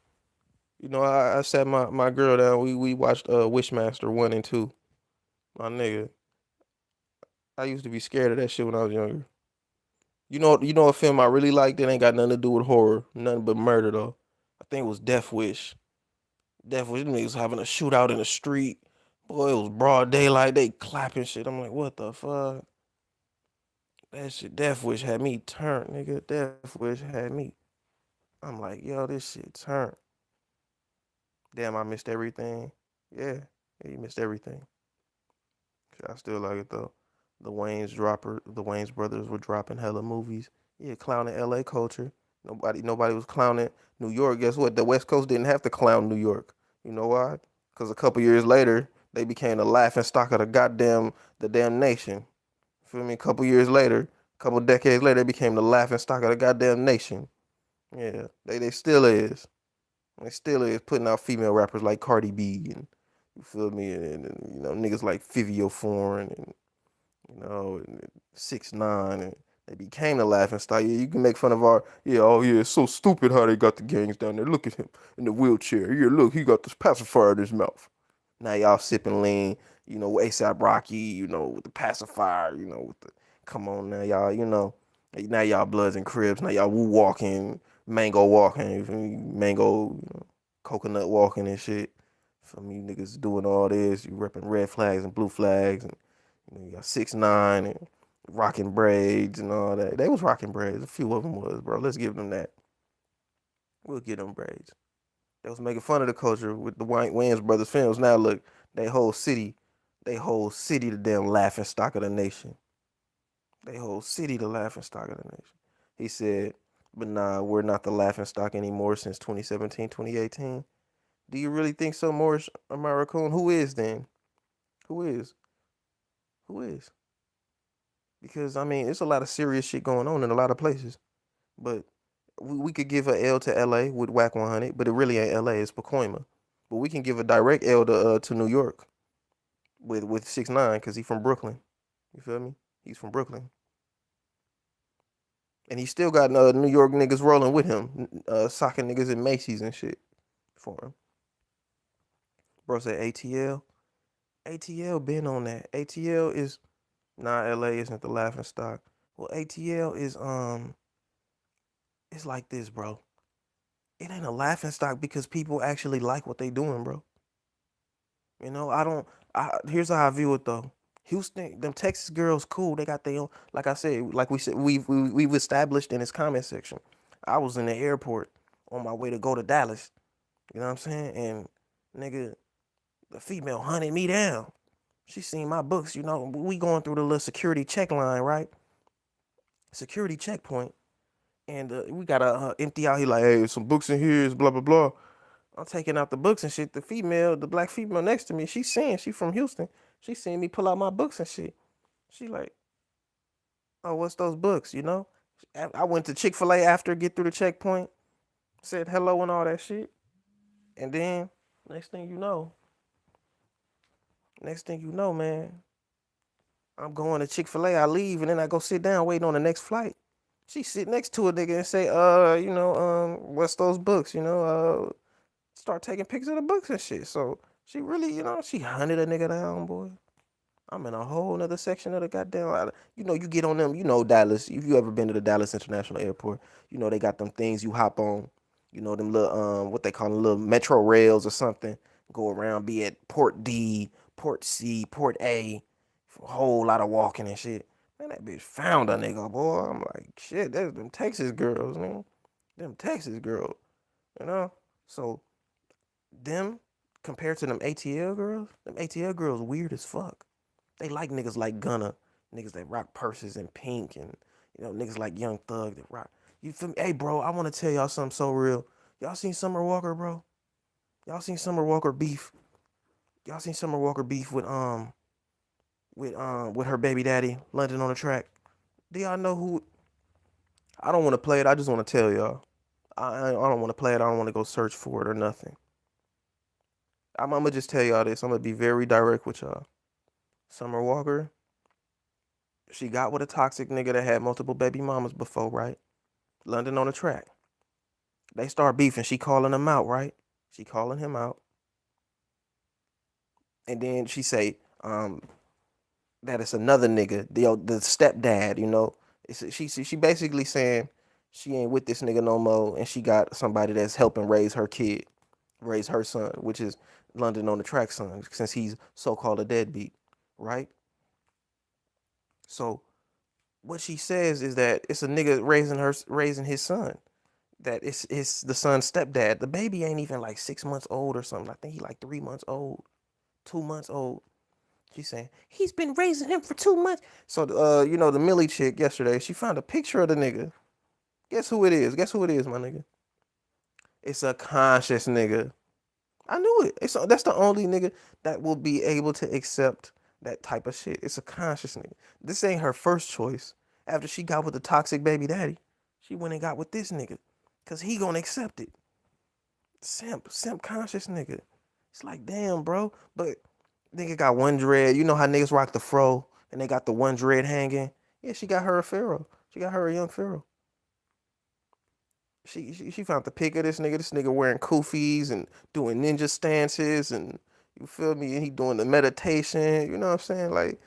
I sat my girl down. We watched Wishmaster 1 and 2. My nigga. I used to be scared of that shit when I was younger. You know a film I really liked that ain't got nothing to do with horror, nothing but murder though. I think it was Death Wish. Death Wish, them niggas having a shootout in the street. Boy, it was broad daylight. They clapping shit. I'm like, what the fuck? That shit, Death Wish had me turned, nigga. Death Wish had me. I'm like, yo, this shit turned. Damn, I missed everything. Yeah, you missed everything. I still like it though. The Wayne's brothers were dropping hella movies. Yeah, clowning LA culture. Nobody was clowning New York. Guess what? The West Coast didn't have to clown New York. You know why? Because a couple years later, they became the laughing stock of the damn nation. Feel me? A couple years later, a couple decades later, they became the laughing stock of the goddamn nation. Yeah, they still is. They still is putting out female rappers like Cardi B and you feel me, and niggas like Fivio Foreign and 6ix9ine, and they became the laughing stock. Yeah, you can make fun of oh yeah, it's so stupid how they got the gangs down there. Look at him in the wheelchair. Yeah, look, he got this pacifier in his mouth. Now y'all sipping lean, ASAP Rocky, with the pacifier, with the come on now, y'all, now y'all Bloods and Crips, now y'all Woo walking, Mango walking, Mango, coconut walking and shit. Some of you niggas doing all this, you repping red flags and blue flags, and you got 6ix9ine and rocking braids and all that. They was rocking braids. A few of them was, bro. Let's give them that. We'll get them braids. They was making fun of the culture with the Wayans brothers films. Now look, they whole city the damn laughing stock of the nation. They whole city the laughing stock of the nation. He said, but nah, we're not the laughing stock anymore since 2017, 2018. Do you really think so, Morris Raccoon? Who is then? Who is? Who is? Because I mean, it's a lot of serious shit going on in a lot of places. But we could give a L to LA with Whack 100, but it really ain't LA, it's Pacoima. But we can give a direct L to New York with 6ix9ine because he's from Brooklyn. You feel me? He's from Brooklyn. And he still got New York niggas rolling with him, socking niggas in Macy's and shit for him. Bro said ATL. ATL been on that. ATL is LA isn't the laughing stock. Well, ATL is it's like this, bro. It ain't a laughing stock because people actually like what they doing, bro. Here's how I view it though. Houston, them Texas girls, cool. They got their own. Like I said, like we said, we've established in this comment section. I was in the airport on my way to go to Dallas. You know what I'm saying? And nigga, the female hunted me down. She seen my books. We going through the little security check line, right? Security checkpoint, and we got a empty out. He like, hey, some books in here. Is blah blah blah. I'm taking out the books and shit. The black female next to me, she from Houston. She seen me pull out my books and shit. She like, oh, what's those books? I went to Chick-fil-A after, get through the checkpoint, said hello and all that shit. And then, next thing you know, man, I'm going to Chick-fil-A. I leave and then I go sit down waiting on the next flight. She sit next to a nigga and say, what's those books? Start taking pictures of the books and shit. So she really, she hunted a nigga down, boy. I'm in a whole nother section of the goddamn. You get on them. Dallas. If you ever been to the Dallas International Airport, they got them things you hop on. Them little what they call them, little metro rails or something. Go around, be at Port D, Port C, Port A. A whole lot of walking and shit. Man, that bitch found a nigga, boy. I'm like, shit, that's them Texas girls, man. Them Texas girls, So them compared to them ATL girls weird as fuck. They like niggas like Gunna, niggas that rock purses and pink, and niggas like Young Thug that rock. You feel me? Hey, bro, I want to tell y'all something so real. Y'all seen Summer Walker, bro? Y'all seen Summer Walker beef? Y'all seen Summer Walker beef with her baby daddy, London on the Track? Do y'all know who? I don't want to play it. I just want to tell y'all. I don't want to play it. I don't want to go search for it or nothing. I'm gonna just tell y'all this. I'm gonna be very direct with y'all. Summer Walker, she got with a toxic nigga that had multiple baby mamas before, right? London on the Track. They start beefing. She calling him out, right? She calling him out. And then she say, that it's another nigga, the stepdad, She basically saying she ain't with this nigga no more, and she got somebody that's helping raise her kid, raise her son, which is London on the Track son, since he's so-called a deadbeat. Right? So what she says is that it's a nigga raising his son. that it's the son's stepdad. The baby ain't even like 6 months old or something. I think he like 3 months old, 2 months old. She's saying he's been raising him for 2 months. So the Millie chick yesterday, she found a picture of the nigga. Guess who it is? Guess who it is, my nigga? It's a conscious nigga. I knew it. That's the only nigga that will be able to accept that type of shit. It's a conscious nigga. This ain't her first choice. After she got with the toxic baby daddy, she went and got with this nigga. Cause he gonna accept it. Simp conscious nigga. It's like, damn, bro. But nigga got one dread. You know how niggas rock the fro and they got the one dread hanging? Yeah, she got her a pharaoh. She got her a young pharaoh. She found the pic of this nigga. This nigga wearing kufis and doing ninja stances, and you feel me? And he doing the meditation. You know what I'm saying? Like,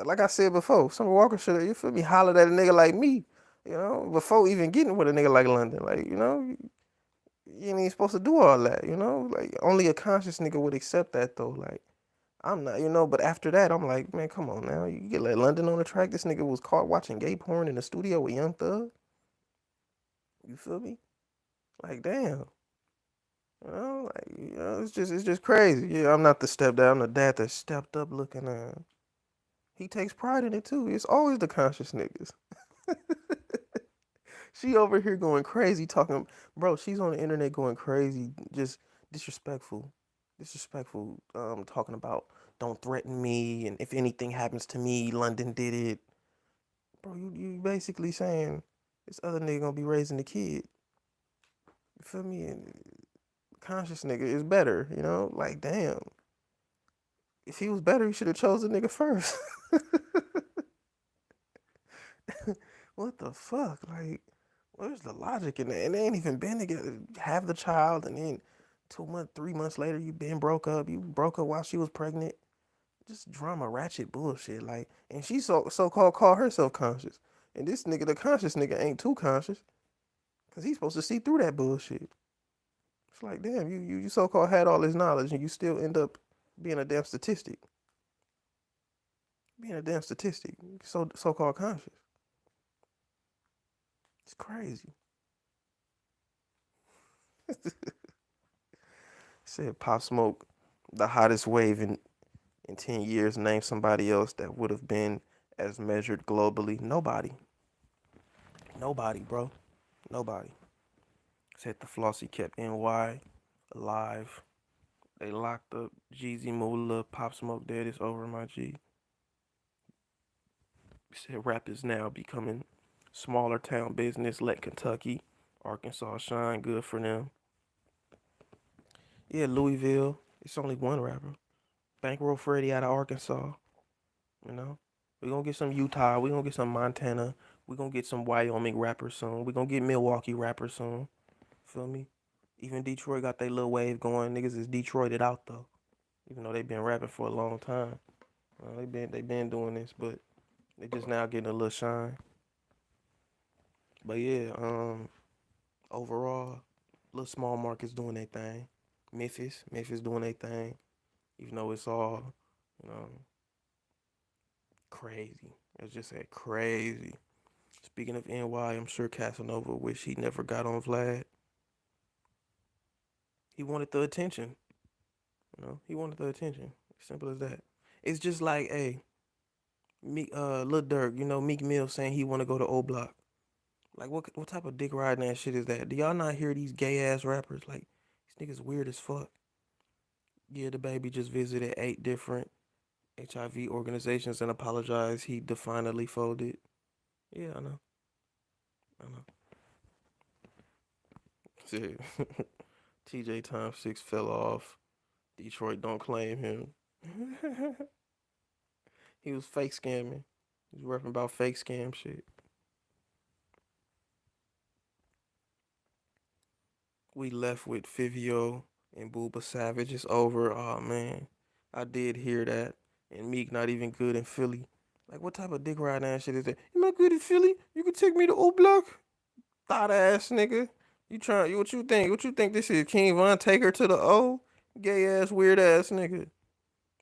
like I said before, Summer Walker should have, you feel me, hollered at a nigga like me, before even getting with a nigga like London. Like, you ain't even supposed to do all that, Like, only a conscious nigga would accept that, though. Like, I'm not, but after that, I'm like, man, come on now. You get like London on the track. This nigga was caught watching gay porn in the studio with Young Thug. You feel me? Like, damn. It's just crazy. Yeah, I'm not the stepdad. I'm the dad that stepped up looking at. He takes pride in it too. It's always the conscious niggas. She over here going crazy talking, bro. She's on the internet going crazy, just disrespectful, talking about don't threaten me, and if anything happens to me, London did it. Bro, you basically saying this other nigga gonna be raising the kid. You feel me? And conscious nigga is better, Like, damn. If he was better, he should have chose the nigga first. What the fuck? Like, where's the logic in that? And they ain't even been together. Have the child, and then 2 months, 3 months later, you been broke up. You broke up while she was pregnant. Just drama, ratchet bullshit. Like, and she so-called call herself conscious. And this nigga, the conscious nigga, ain't too conscious. Cause he's supposed to see through that bullshit. It's like, damn, you so-called had all this knowledge and you still end up being a damn statistic. So-called conscious. It's crazy. Said Pop Smoke, the hottest wave in 10 years. Name somebody else that would have been as measured globally. Nobody, bro. Nobody. Said the Flossy kept NY alive. They locked up Jeezy, Moolah, Pop Smoke dead. It's over, my G. Said rap is now becoming smaller town business. Let Kentucky, Arkansas shine. Good for them. Yeah, Louisville. It's only one rapper. Bankroll Freddy out of Arkansas. We're gonna get some Utah. We're gonna get some Montana. We're gonna get some Wyoming rappers soon. We're gonna get Milwaukee rappers soon. Feel me? Even Detroit got their little wave going. Niggas is Detroited out though. Even though they been rapping for a long time. They been doing this, but they just now getting a little shine. But yeah, overall, little small markets doing their thing. Memphis doing their thing. Even though it's all, crazy. Let's just say crazy. Speaking of NY, I'm sure Casanova wish he never got on Vlad. He wanted the attention. He wanted the attention. Simple as that. It's just like, hey, Lil Durk, Meek Mill saying he want to go to O Block. Like, what type of dick riding ass shit is that? Do y'all not hear these gay ass rappers? Like, these niggas weird as fuck. Yeah, the baby just visited 8 different HIV organizations and apologized. He definitely folded. Yeah, I know. Shit. TJ Times 6 fell off. Detroit don't claim him. He was fake scamming. He was rapping about fake scam shit. We left with Fivio and Booba Savage. It's over. Oh, man. I did hear that. And Meek not even good in Philly. Like, what type of dick riding ass shit is that? You not good in Philly? You can take me to O Block? Thought ass nigga. What you think? What you think this is? King Von take her to the O? Gay ass, weird ass nigga.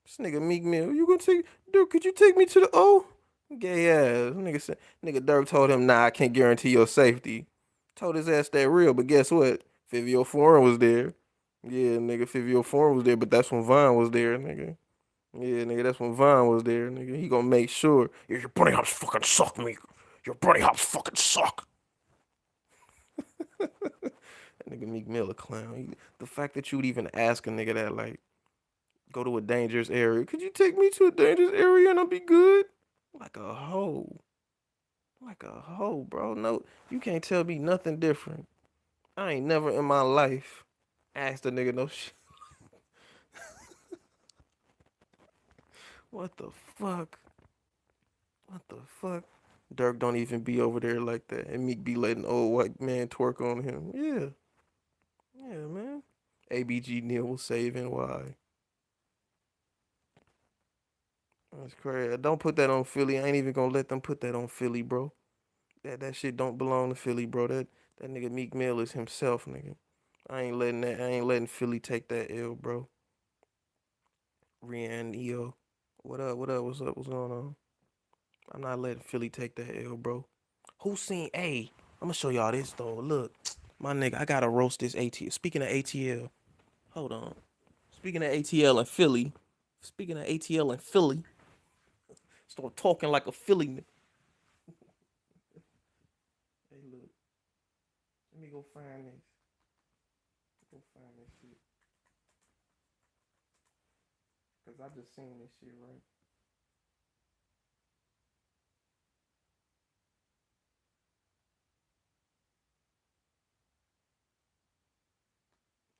This nigga Meek Mill. You gonna take, dude, could you take me to the O? Gay ass. Nigga Dirk told him, nah, I can't guarantee your safety. Told his ass that real, but guess what? Fivio Foreign was there. Yeah, nigga, Fivio Foreign was there, but that's when Vine was there, nigga. Yeah, nigga, that's when Vine was there, nigga. He gonna make sure your bunny hops fucking suck, nigga. Your bunny hops fucking suck. That nigga Meek Mill a clown. The fact that you would even ask a nigga that, like, go to a dangerous area. Could you take me to a dangerous area and I'll be good? Like a hoe. Like a hoe, bro. No, you can't tell me nothing different. I ain't never in my life asked a nigga no shit. What the fuck? What the fuck? Dirk don't even be over there like that. And Meek be letting old white man twerk on him. Yeah. Yeah, man. ABG Neal will save NY. That's crazy. Don't put that on Philly. I ain't even gonna let them put that on Philly, bro. That shit don't belong to Philly, bro. That nigga Meek Mill is himself, nigga. I ain't letting Philly take that L, bro. Rian EO. What up? What up? What's up? What's going on? I'm not letting Philly take that L, bro. Who seen I'm gonna show y'all this though. Look, my nigga, I gotta roast this ATL. Speaking of ATL, hold on. Speaking of ATL and Philly. Start talking like a Philly nigga. Hey, look. Let me go find this. Go find this shit. Cause I just seen this shit, right?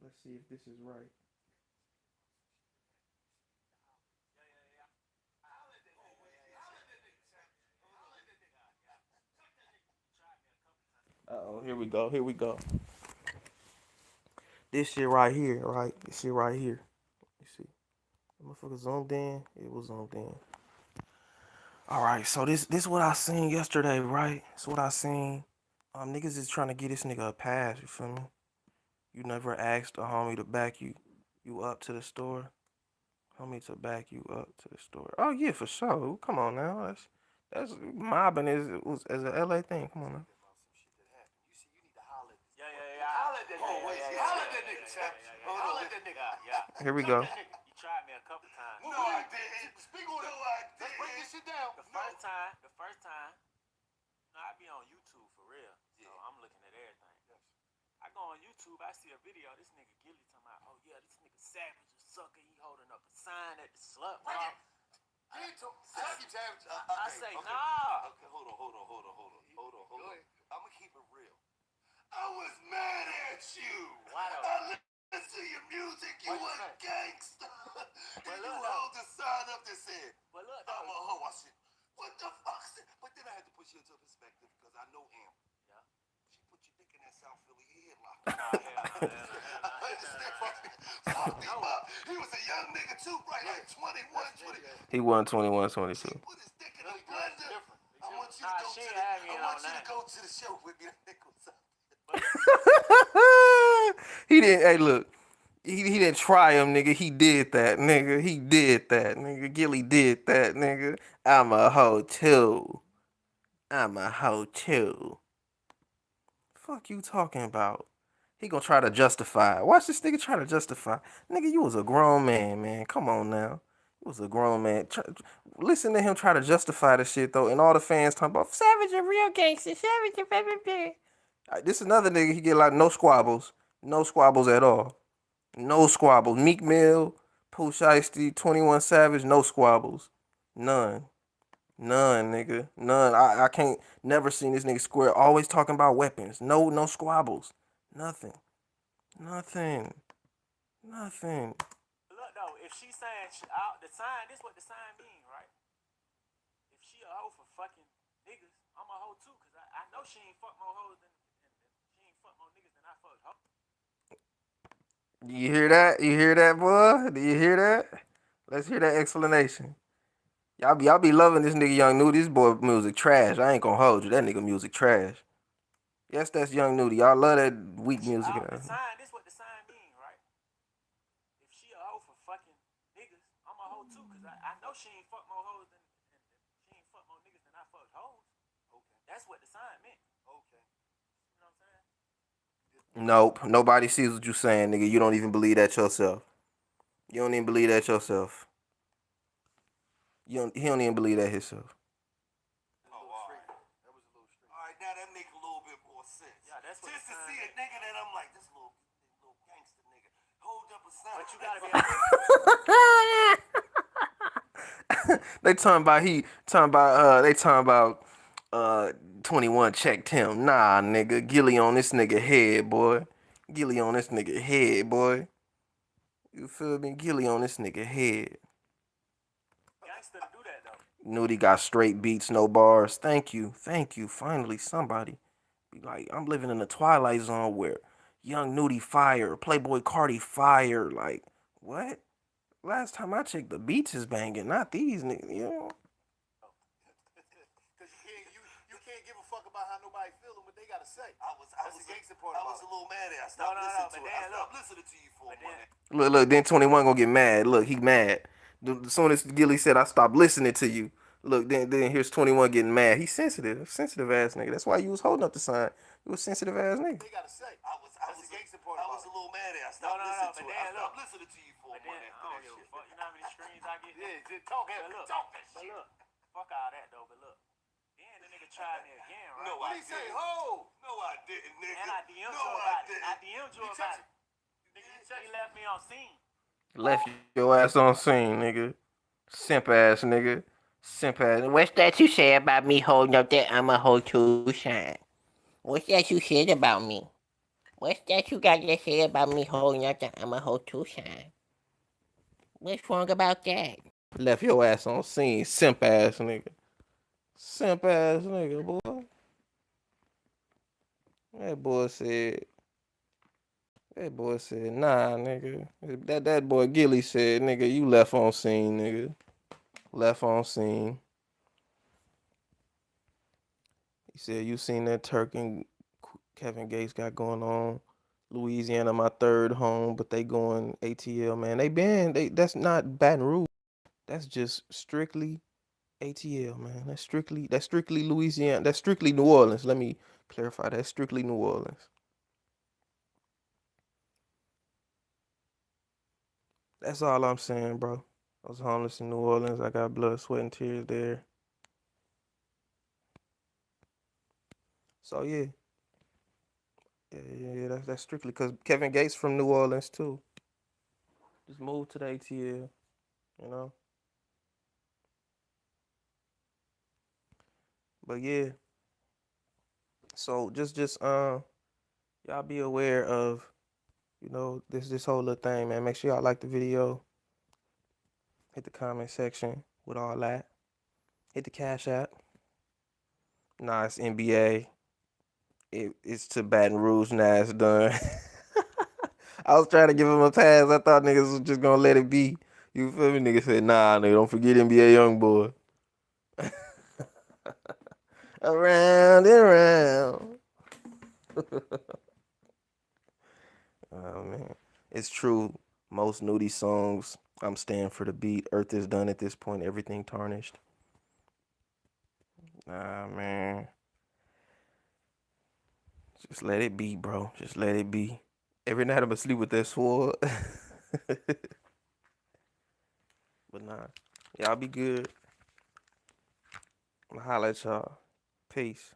Let's see if this is right. Uh-oh, here we go. This shit right here, right? This shit right here. You see? Motherfucker zoomed in. It was zoomed in. Alright, so this what I seen yesterday, right? This what I seen. Niggas is trying to get this nigga a pass, you feel me? You never asked a homie to back you up to the store. Homie to back you up to the store. Oh yeah, for sure. Come on now. That's mobbing as an LA thing. Come on now. Here we go. You tried me a couple times. No, I didn't. Speak on it. Let's break this shit down. The first time, I be on YouTube for real. So I'm looking at everything. I go on YouTube, I see a video. This nigga Gilly talking about, oh yeah, this nigga Savage a sucker. He holding up a sign at the slut bar. I say, nah. Okay, hold on. I'm gonna keep it real. I was mad at you. Why though? I listened to your music. You was gangster. And you held the sign up that said, but look, I'm a hoe. I said, what the fuck? But then I had to put you into perspective because I know Amber. Yeah. She put your dick in that South Philly headlock. Fucked him up. He was a young nigga too, right? Like 21, 20. He won 21, 22. Put his dick in the blender. I want you to go to the show with me. That nigga was up. He didn't. Hey, look. He didn't try him, nigga. He did that, nigga. Gilly did that, nigga. I'm a hoe too. Fuck you talking about? He gonna try to justify. Watch this nigga try to justify. Nigga, you was a grown man. Come on now. You was a grown man. Listen to him try to justify the shit though, and all the fans talking about Savage a real gangster. Savage a baby. This is another nigga. He get like no squabbles at all. No squabbles. Meek Mill, Pooh Shiesty, 21 Savage, no squabbles. None, nigga. None. I can't never seen this nigga square. Always talking about weapons. No squabbles. Nothing. Look though, if she's saying the sign, this what the sign mean, right? If she a hoe for fucking niggas, I'm a hoe too, cause I know she ain't fuck more hoes than she ain't fuck more niggas than I fucked hoes. You hear that? Boy? Do you hear that? Let's hear that explanation. Y'all be loving this nigga Young Nudy. This boy music trash. I ain't gonna hold you. That nigga music trash. Yes, that's Young Nudy. Y'all love that weak music. The sign, this what the sign mean, right? If she a hoe for fucking niggas, I'm a hoe too, cause I know she ain't fuck more hoes than she ain't fuck more niggas than I fucked hoes. Okay. That's what the sign meant. Okay. You know what I'm saying? Nope. Nobody sees what you saying, nigga. You don't even believe that yourself. You don't even believe that yourself. He don't even believe that himself. Alright, now that make a little bit more sense. Yeah, that's what just to see a nigga that I'm like, this little gangster nigga. Hold up a sign. But you gotta be They talking about 21 checked him. Nah, nigga. Gilly on this nigga head, boy. Gilly on this nigga head, boy. You feel me? Gilly on this nigga head. Gangster to do that though. Nudie got straight beats, no bars. Thank you. Finally, somebody be like, I'm living in the Twilight Zone where Young Nudie fire, Playboy Cardi fire. Like, what? Last time I checked, the beats is banging, not these niggas. You know? Cause you can't give a fuck about how nobody feeling what they gotta say. I was a little mad at. I stopped listening to you for a minute. Look, then 21 gonna get mad. Look, he mad. As soon as Gilly said, I stopped listening to you. Look, then here's 21 getting mad. He's sensitive ass nigga. That's why you was holding up the sign. You was sensitive ass nigga. They gotta say. I was a little mad at. I stopped listening to you for a minute. I don't give a fuck. You know how many screens I get? Yeah, just talk that shit. Look, fuck all that though. But look, then the nigga tried me again, right? No, I didn't. No, I didn't, nigga. And I DM'd you about it. I DM'd you about it. He left me on scene. Left your ass on scene, nigga. Simp ass nigga. Simp ass. What's that you say about me holding up that I'm a hoe to shine? What's that you said about me? What's that you got to say about me holding up that I'm a hoe to shine? What's wrong about that? Left your ass on scene, simp ass nigga. Simp ass nigga, boy. That boy said, nah, nigga. That boy Gilly said, nigga, you left on scene, nigga. Left on scene. He said, you seen that Turk and Kevin Gates got going on? Louisiana, my third home, but they going ATL, man. That's not Baton Rouge. That's just strictly ATL, man. That's strictly Louisiana. That's strictly New Orleans. Let me clarify. That's strictly New Orleans. That's all I'm saying, bro. I was homeless in New Orleans. I got blood, sweat, and tears there. So yeah. Yeah, that's strictly because Kevin Gates from New Orleans too. Just moved to the ATL, you know. But yeah. So just y'all be aware of, you know, this whole little thing, man. Make sure y'all like the video. Hit the comment section with all that. Hit the Cash App. Nah, it's NBA. It's to Baton Rouge. Now it's done. I was trying to give him a pass. I thought niggas was just gonna let it be. You feel me? Nigga said, nah, nigga, don't forget NBA Youngboy. Around and around. Oh, man. It's true. Most Nudie songs, I'm staying for the beat. Earth is done at this point. Everything tarnished. Nah, man. Just let it be, bro. Just let it be. Every night I'm asleep with that sword. But nah. Y'all be good. I'ma holla at y'all. Peace.